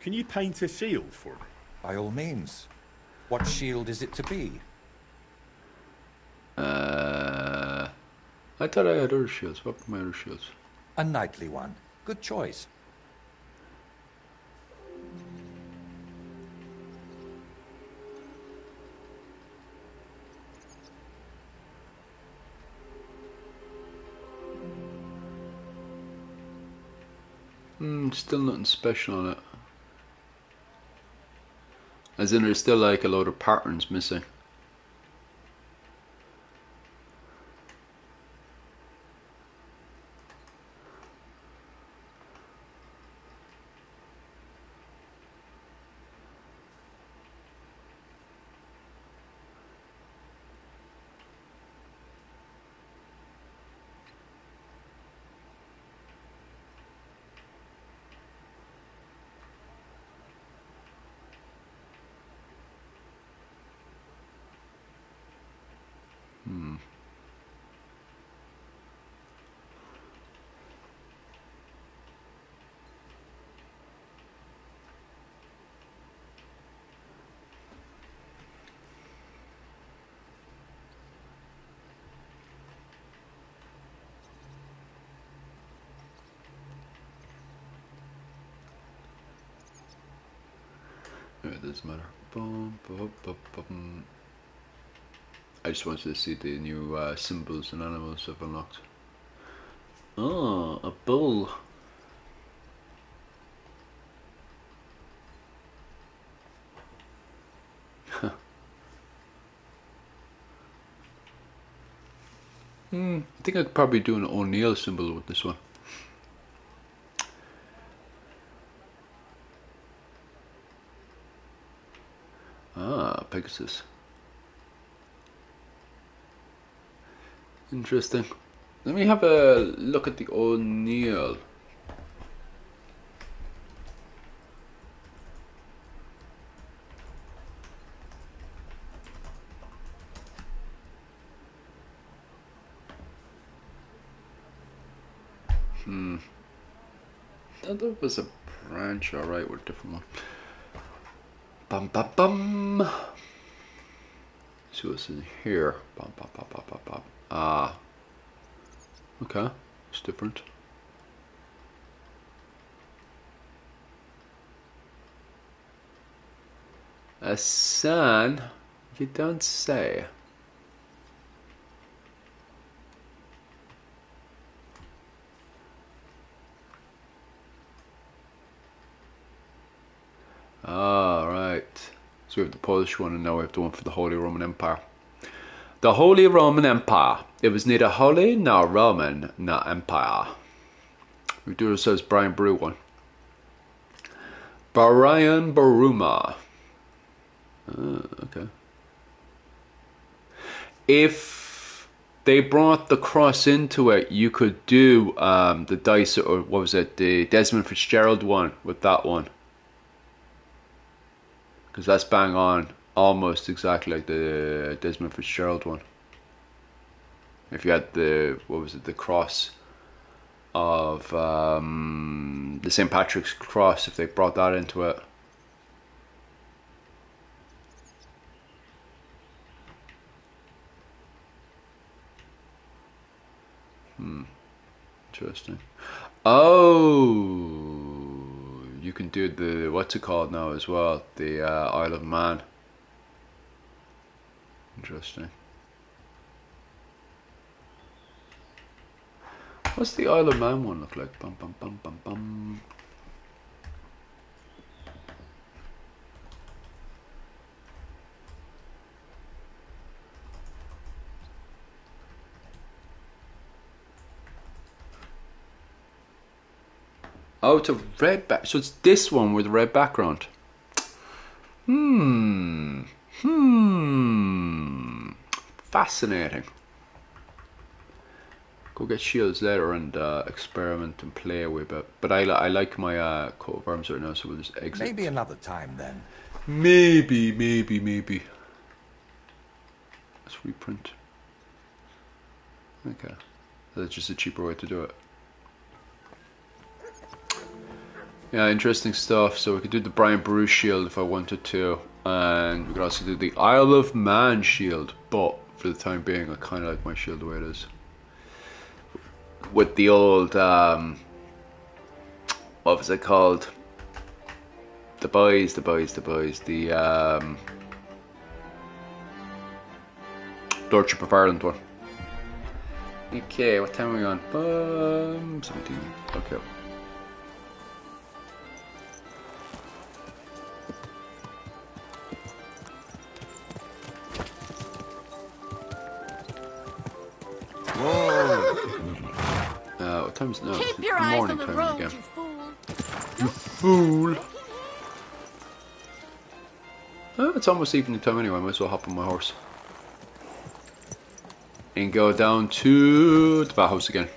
Can you paint a shield for me? By all means. What shield is it to be? I thought I had other shields. What were my other shields? A knightly one. Good choice. Still nothing special on it. As in, there's still like a load of patterns missing. It doesn't matter. Bum, bum, bum, bum. I just wanted to see the new symbols and animals I've unlocked. Oh, a bull. I think I could probably do an O'Neill symbol with this one. Ah, Pegasus. Interesting. Let me have a look at the O'Neill. That was a branch, alright, with a different one. Bum bum bum. Let's see what's in here. Bum bum bum bum bum bum. Ah. Okay, it's different. A sun? You don't say. Ah, right. So we have the Polish one and now we have the one for the Holy Roman Empire. The Holy Roman Empire. It was neither holy nor Roman nor empire. We do ourselves Brian Brew one. Brian Baruma. Okay. If they brought the cross into it, you could do the dice, or what was it, the Desmond Fitzgerald one with that one. Because that's bang on, almost exactly like the Desmond Fitzgerald one. If you had the, what was it, the cross of the St. Patrick's cross, if they brought that into it. Interesting. Oh, you can do the, what's it called now as well? The Isle of Man. Interesting. What's the Isle of Man one look like? Bum bum bum bum bum. Oh, it's a red back. So it's this one with a red background. Fascinating. Go get shields later and experiment and play with it. But I like my coat of arms right now, so we'll just exit. Maybe another time then. Maybe. Let's reprint. Okay. That's just a cheaper way to do it. Yeah, interesting stuff. So we could do the Brian Bruce shield if I wanted to. And we could also do the Isle of Man shield. But for the time being, I kind of like my shield the way it is. With the old, what was it called? The boys. The Lord Ship of Ireland one. Okay, what time are we on? 17. Okay. What time is it now? Keep It's your eyes morning on the time road, again. you fool. You fool! Oh, it's almost evening time anyway. I might as well hop on my horse and go down to the bathhouse again.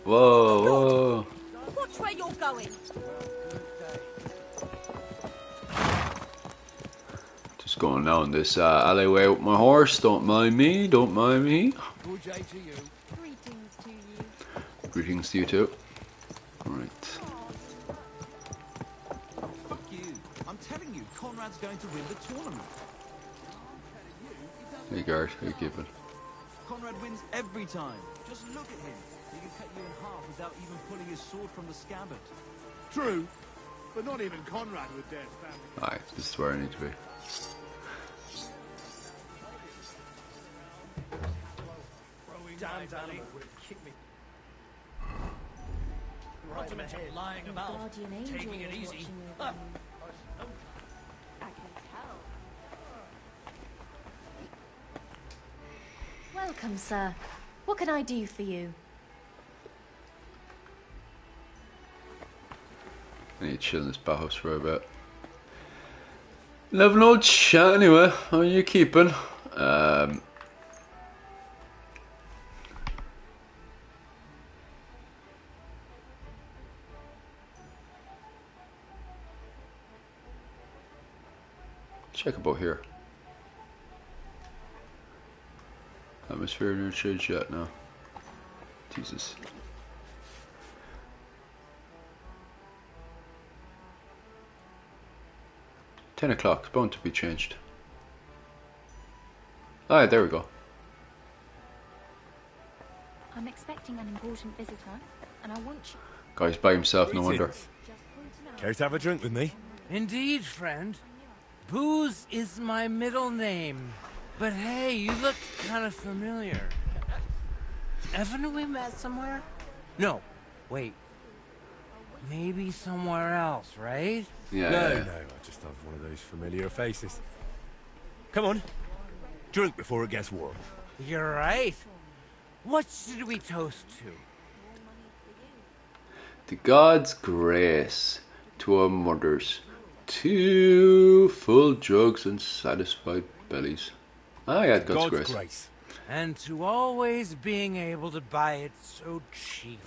Whoa. Watch where you're going. Just going down this alleyway with my horse. Don't mind me. Good day to you. Greetings to you. Greetings to you too. Right. Fuck you. I'm telling you, Conrad's going to win the tournament. Hey guard, how you keeping? Conrad wins every time. Just look at him. He can cut you in half without even pulling his sword from the scabbard. True, but not even Conrad would dare stand. Alright, this is where I need to be. Damn, Danny. Kick me. Not to mention lying about. Taking it easy. I can tell. Welcome, sir. What can I do for you? I need to chill in this bathhouse for a bit. Having old chat anyway. How are you keeping? Check about here. Atmosphere no change yet now. Jesus. $10 it's bound to be changed. Alright, there we go. I'm expecting an important visitor, and I want you. Guy's by himself, no wonder. Care to have a drink with me? Indeed, friend. Booze is my middle name. But hey, you look kind of familiar. Haven't we met somewhere? No, wait. Maybe somewhere else, right? Yeah. No, I just have one of those familiar faces. Come on, drink before it gets warm. You're right. What should we toast to? To God's grace, to our mothers, to full jugs and satisfied bellies. Ah, yeah, God's grace. And to always being able to buy it so cheap.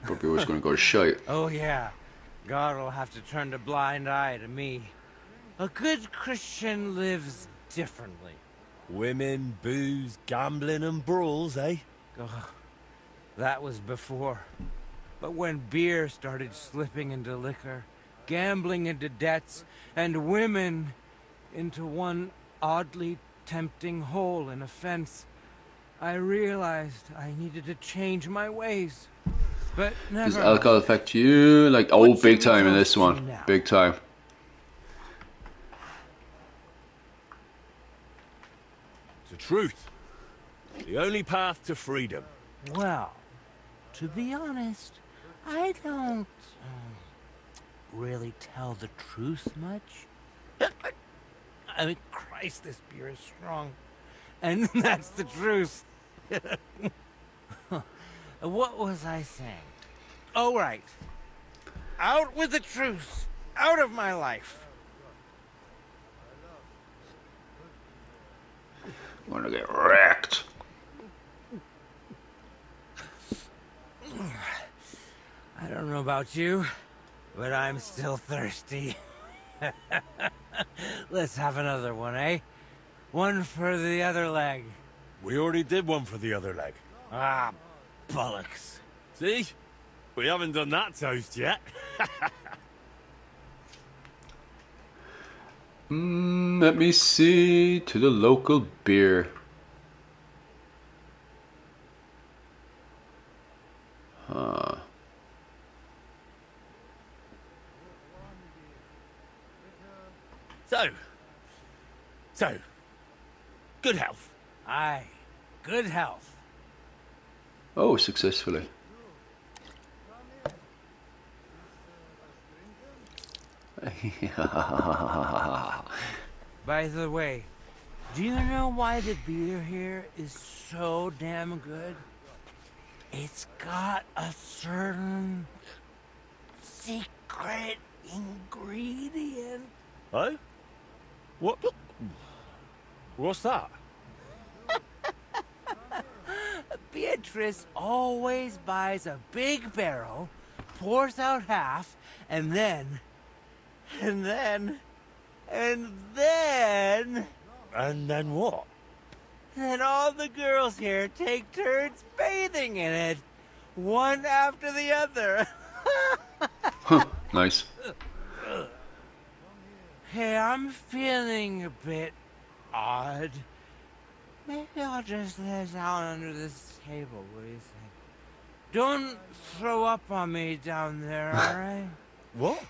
Probably always going to go to shite. Oh yeah, God will have to turn a blind eye to me. A good Christian lives differently. Women, booze, gambling and brawls, eh? Ugh, that was before. But when beer started slipping into liquor, gambling into debts, and women into one oddly tempting hole in a fence, I realized I needed to change my ways. But never Does alcohol affect you? Like, oh, big time in this one. Big time. The truth. The only path to freedom. Well, to be honest, I don't really tell the truth much. I mean, Christ, this beer is strong. And that's the truth. What was I saying? Oh, right. Out with the truth. Out of my life. I'm gonna get wrecked. I don't know about you, but I'm still thirsty. Let's have another one, eh? One for the other leg. We already did one for the other leg. Ah, bollocks. See? We haven't done that toast yet. Let me see. To the local beer. Huh. So, good health. Aye, good health. Oh, successfully. By the way, do you know why the beer here is so damn good? It's got a certain secret ingredient. Oh? What? What's that? Beatrice always buys a big barrel, pours out half, and then... And then what? Then all the girls here take turns bathing in it, one after the other. Huh, nice. Hey, I'm feeling a bit odd. Maybe I'll just lay down under this table, what do you think? Don't throw up on me down there, alright? What?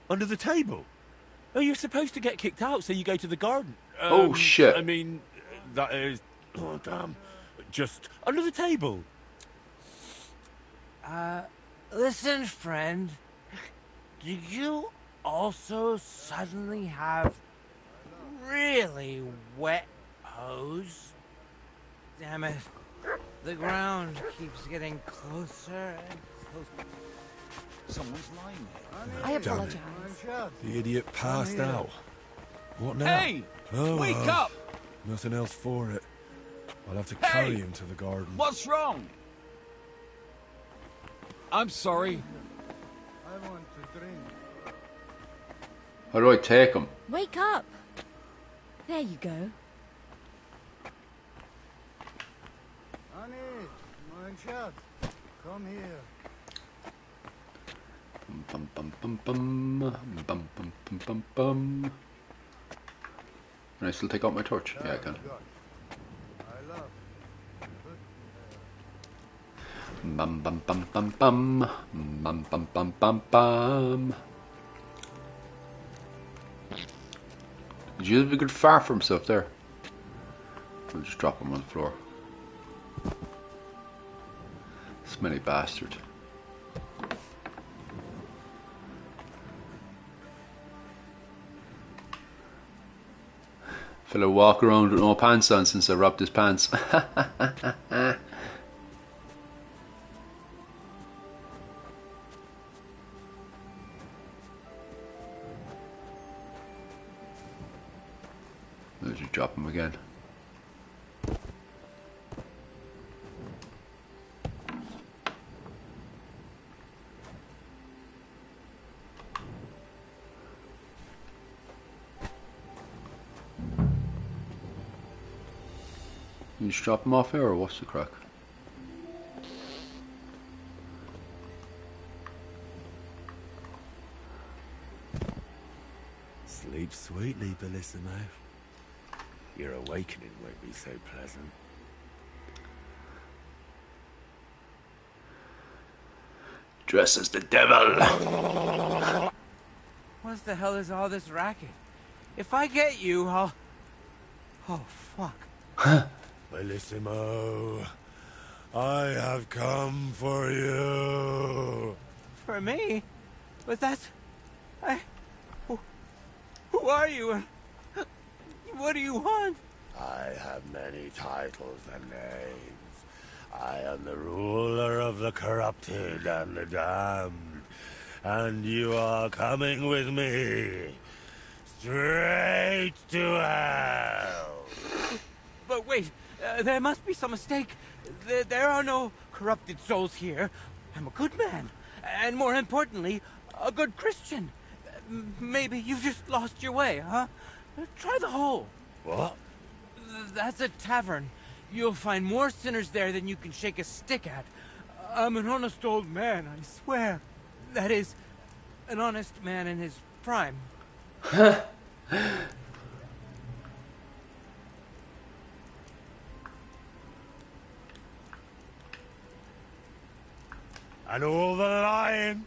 Under the table? Oh, you're supposed to get kicked out, so you go to the garden. Oh, shit. I mean, that is... Oh, damn. Just under the table. Listen, friend. Do you also suddenly have really wet hose? Damn it. The ground keeps getting closer and closer. Someone's lying there. I Damn it. apologize. The idiot passed out. What now? Hey! Oh, Wake well. up! Nothing else for it. I'll have to Hey! carry him to the garden. What's wrong? I'm sorry. I want to drink. How do I take him? Wake up! There you go. Honey, mein Schatz, come here. Bum, bum, bum, bum, bum, bum, bum, bum, bum. Can I still take out my torch? Yeah, I can. I love. Bum, bum, bum, bum, bum. Bum, bum, bum, bum, bum. Did you have a good far for himself there? I'll just drop him on the floor. Smelly bastard. Fellow walk around with no pants on since I robbed his pants. I'll just drop him again. you just drop him off here, or what's the crack? Sleep sweetly, Bellissimo. Your awakening won't be so pleasant. Dress as the devil. What the hell is all this racket? If I get you, I'll... Oh, fuck. Bellissimo, I have come for you. For me? But that's... Who are you and... What do you want? I have many titles and names. I am the ruler of the corrupted and the damned. And you are coming with me. Straight to hell. But wait, there must be some mistake. There are no corrupted souls here. I'm a good man. And more importantly, a good Christian. Maybe you've just lost your way, huh? Try the hole. What? That's a tavern. You'll find more sinners there than you can shake a stick at. I'm an honest old man, I swear. That is, an honest man in his prime. And all the lying?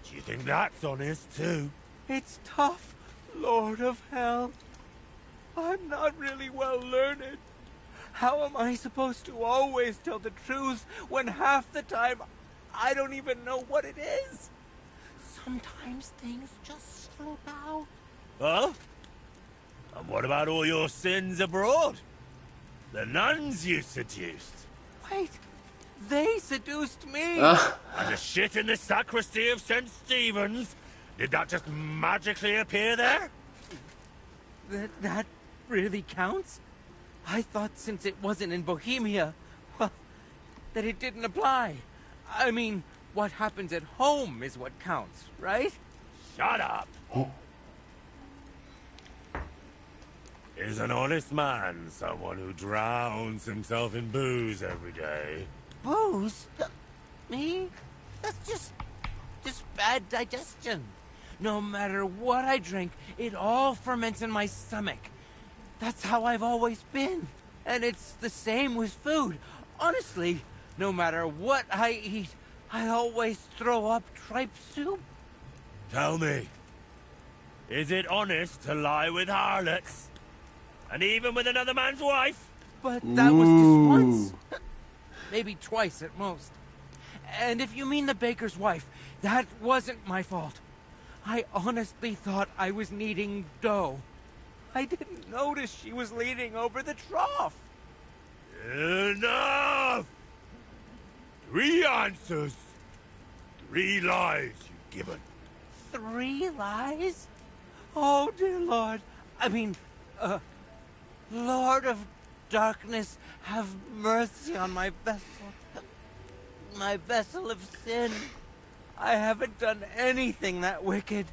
Do you think that's honest too? It's tough, Lord of Hell. I'm not really well learned. How am I supposed to always tell the truth when half the time I don't even know what it is? Sometimes things just slip out. Huh? And what about all your sins abroad? The nuns you seduced? Wait, they seduced me. And the shit in the sacristy of St. Stephen's? Did that just magically appear there? That really counts? I thought since it wasn't in Bohemia, well, that it didn't apply. I mean, what happens at home is what counts, right? Shut up! Is an honest man someone who drowns himself in booze every day? Booze? Me? That's just bad digestion. No matter what I drink, it all ferments in my stomach. That's how I've always been. And it's the same with food. Honestly, no matter what I eat, I always throw up tripe soup. Tell me, is it honest to lie with harlots? And even with another man's wife? But that was just once. Maybe twice at most. And if you mean the baker's wife, that wasn't my fault. I honestly thought I was kneading dough. I didn't notice she was leaning over the trough. Enough! 3 answers. 3 lies you've given. 3 lies? Oh, dear Lord. I mean, Lord of Darkness, have mercy on my vessel. My vessel of sin. I haven't done anything that wicked.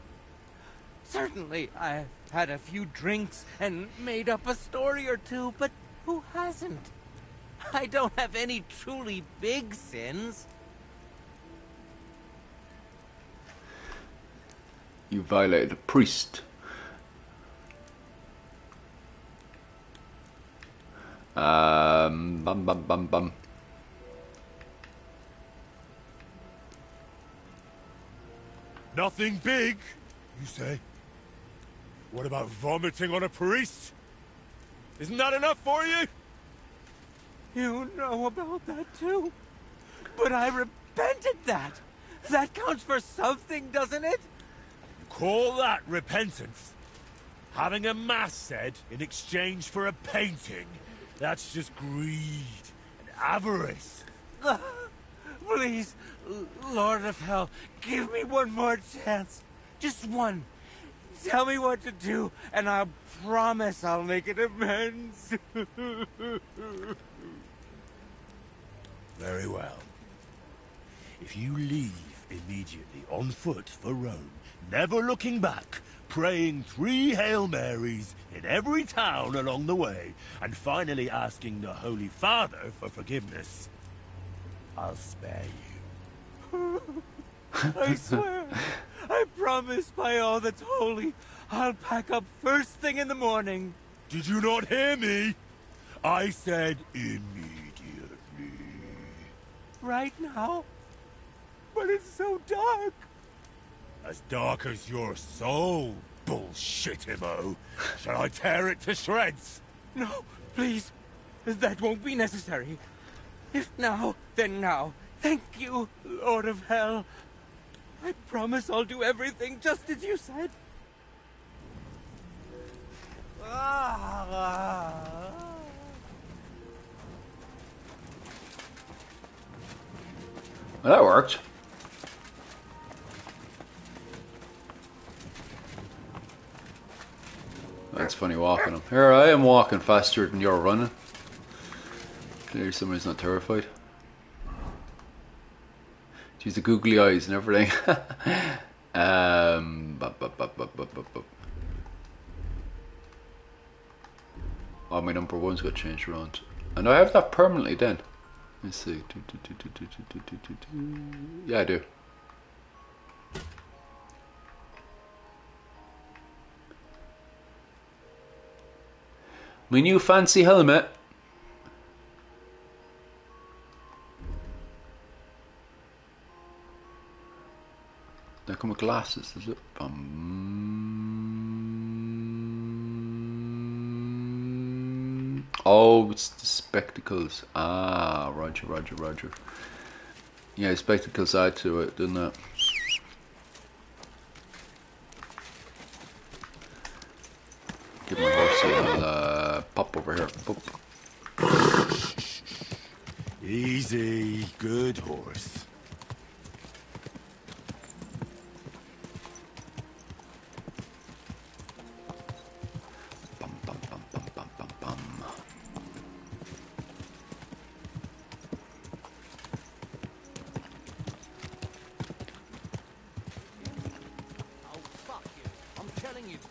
Certainly, I've had a few drinks and made up a story or two, but who hasn't? I don't have any truly big sins. You violated a priest. Bum. Nothing big, you say? What about vomiting on a priest? Isn't that enough for you? You know about that too. But I repented that. That counts for something, doesn't it? Call that repentance? Having a mass said in exchange for a painting? That's just greed and avarice. Please, Lord of Hell, give me one more chance. Just one. Tell me what to do, and I'll promise I'll make it amends. Very well. If you leave immediately on foot for Rome, never looking back, praying 3 Hail Marys in every town along the way, and finally asking the Holy Father for forgiveness, I'll spare you. I swear, I promise by all that's holy, I'll pack up first thing in the morning. Did you not hear me? I said immediately. Right now? But it's so dark. As dark as your soul, bullshit-imo. Shall I tear it to shreds? No, please. That won't be necessary. If now, then now. Thank you, Lord of Hell. I promise I'll do everything just as you said. Well, that worked. That's funny walking him. Here I am walking faster than you're running. Clearly somebody's not terrified. She's the googly eyes and everything. Oh, my number 1's got changed around. And I have that permanently then. Let's see. Yeah, I do. My new fancy helmet. They come with glasses, does it? Oh, it's the spectacles. Ah, roger. Yeah, spectacles add to it, doesn't it? Give my horsey and I'll pop over here. Boop. Easy, good horse.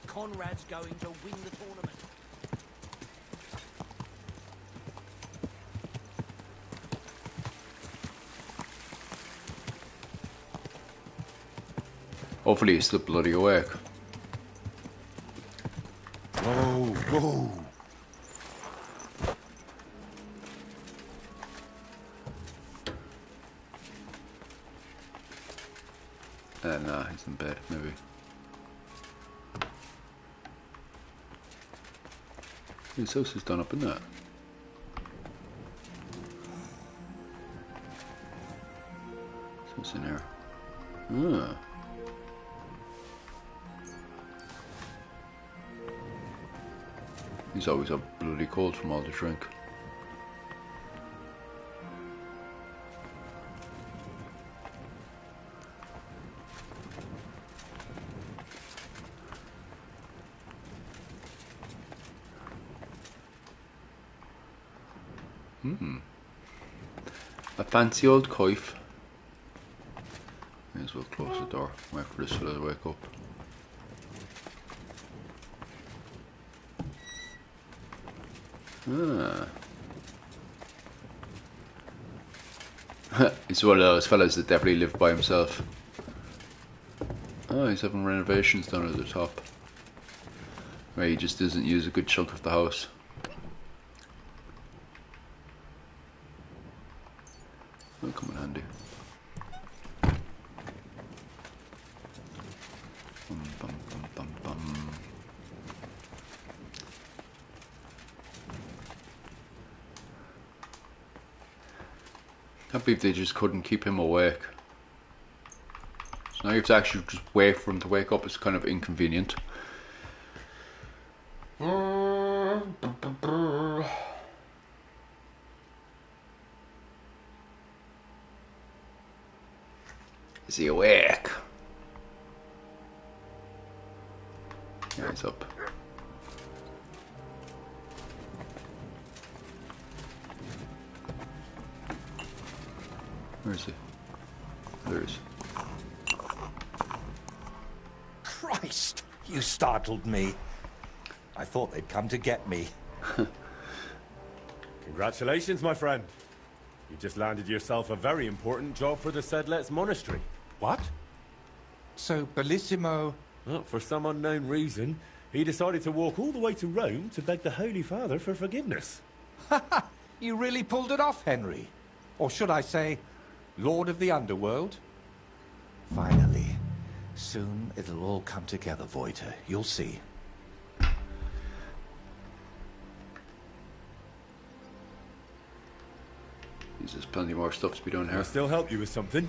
Conrad's going to win the tournament. Hopefully he's still bloody awake. Whoa. Nah, he's in bed, maybe. His house is done up in that. What's in here? Ah. He's always up bloody cold from all the drink. A fancy old coif. May as well close the door. Wait for this fella to wake up. He's one of those fellas that definitely live by himself. Oh, he's having renovations done at the top. Where he just doesn't use a good chunk of the house. That'll come in handy. Can't believe they just couldn't keep him awake. So now you have to actually just wait for him to wake up. It's kind of inconvenient. Is he awake? Yeah, he's up. Where is he? There he is. Christ, you startled me. I thought they'd come to get me. Congratulations, my friend. You just landed yourself a very important job for the Sedlets Monastery. What? So, Bellissimo... Well, for some unknown reason, he decided to walk all the way to Rome to beg the Holy Father for forgiveness. You really pulled it off, Henry. Or should I say, Lord of the Underworld? Finally. Soon it'll all come together, Voiter. You'll see. There's plenty more stuff to be done Can I here. still help you with something?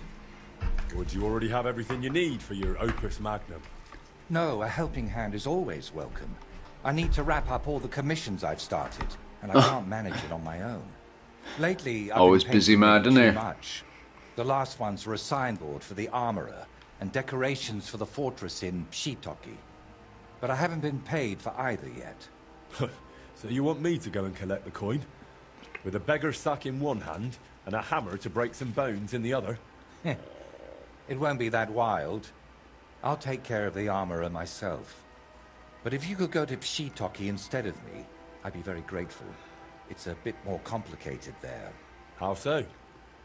Or do you already have everything you need for your opus magnum? No, a helping hand is always welcome. I need to wrap up all the commissions I've started, and I can't manage it on my own. Lately, I've Always been busy painting man, too isn't he? much. The last ones were a signboard for the armorer and decorations for the fortress in Shitoki. But I haven't been paid for either yet. So you want me to go and collect the coin? With a beggar's sack in one hand and a hammer to break some bones in the other? It won't be that wild. I'll take care of the armorer myself. But if you could go to Shitoki instead of me, I'd be very grateful. It's a bit more complicated there. How so?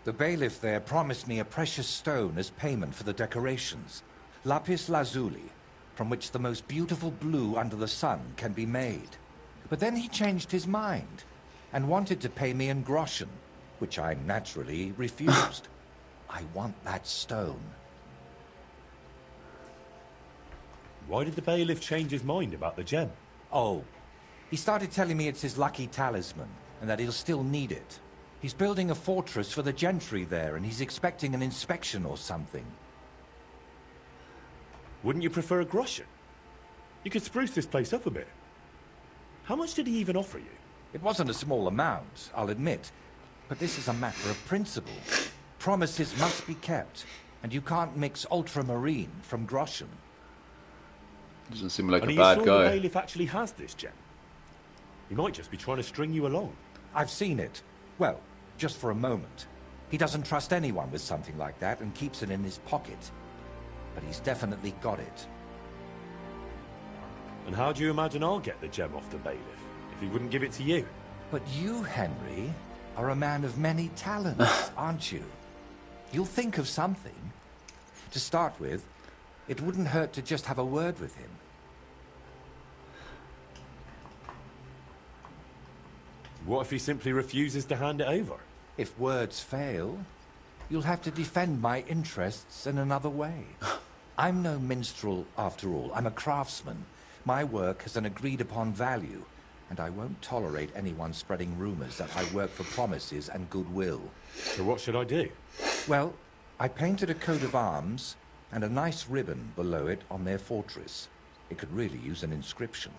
The bailiff there promised me a precious stone as payment for the decorations. Lapis lazuli, from which the most beautiful blue under the sun can be made. But then he changed his mind and wanted to pay me in groschen, which I naturally refused. I want that stone. Why did the bailiff change his mind about the gem? Oh, he started telling me it's his lucky talisman, and that he'll still need it. He's building a fortress for the gentry there, and he's expecting an inspection or something. Wouldn't you prefer a groschen? You could spruce this place up a bit. How much did he even offer you? It wasn't a small amount, I'll admit, but this is a matter of principle. Promises must be kept, and you can't mix ultramarine from groschen. Doesn't seem like And a are bad you sure guy. the bailiff actually has this gem? He might just be trying to string you along. I've seen it. Well, just for a moment. He doesn't trust anyone with something like that and keeps it in his pocket. But he's definitely got it. And how do you imagine I'll get the gem off the bailiff if he wouldn't give it to you? But you, Henry, are a man of many talents, aren't you? You'll think of something. To start with, it wouldn't hurt to just have a word with him. What if he simply refuses to hand it over? If words fail, you'll have to defend my interests in another way. I'm no minstrel, after all. I'm a craftsman. My work has an agreed-upon value, and I won't tolerate anyone spreading rumors that I work for promises and goodwill. So what should I do? Well, I painted a coat of arms and a nice ribbon below it on their fortress. It could really use an inscription.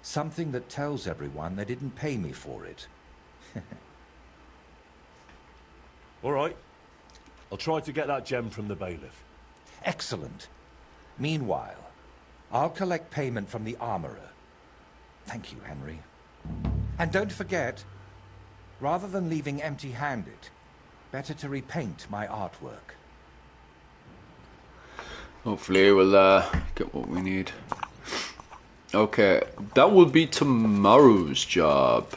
Something that tells everyone they didn't pay me for it. All right. I'll try to get that gem from the bailiff. Excellent. Meanwhile, I'll collect payment from the armorer. Thank you, Henry. And don't forget, rather than leaving empty-handed, better to repaint my artwork. Hopefully we'll get what we need. Okay, that will be tomorrow's job.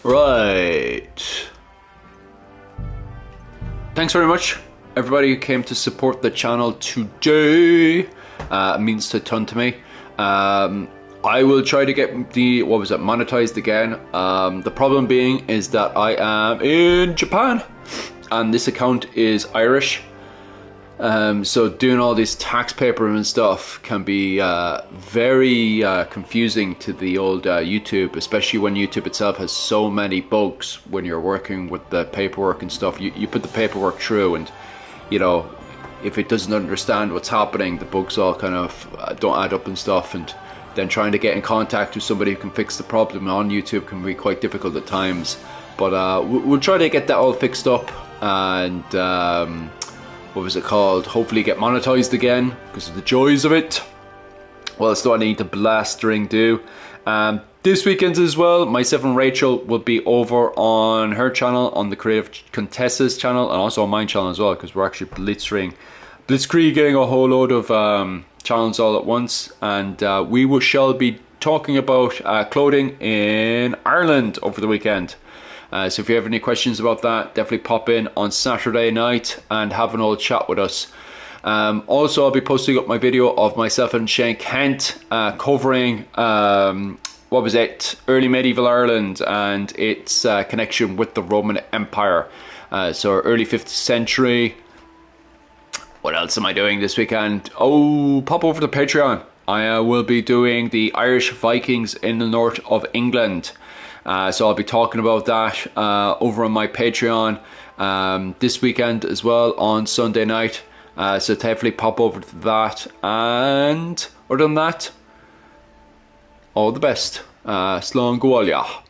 Right. Thanks very much, everybody who came to support the channel today. It means a ton to me. I will try to get the, monetized again. The problem being is that I am in Japan, and this account is Irish. So doing all this tax paper and stuff can be very confusing to the old YouTube, especially when YouTube itself has so many bugs when you're working with the paperwork and stuff. You put the paperwork through, and you know, if it doesn't understand what's happening, the bugs all kind of don't add up and stuff, and then trying to get in contact with somebody who can fix the problem on YouTube can be quite difficult at times. But we'll try to get that all fixed up, and hopefully get monetized again because of the joys of it. What else do I need to blastering do? This weekend as well, myself and Rachel will be over on her channel, on the Creative Contessa's channel, and also on my channel as well, because we're actually blitzkrieging a whole load of channels all at once, and shall be talking about clothing in Ireland over the weekend. So if you have any questions about that, definitely pop in on Saturday night and have an old chat with us. Also, I'll be posting up my video of myself and Shane Kent covering early medieval Ireland and its connection with the Roman Empire. So early 5th century. What else am I doing this weekend? Oh, pop over to Patreon. I will be doing the Irish Vikings in the north of England. So I'll be talking about that over on my Patreon this weekend as well on Sunday night. So definitely pop over to that. And other than that, all the best. Slán Gabháil.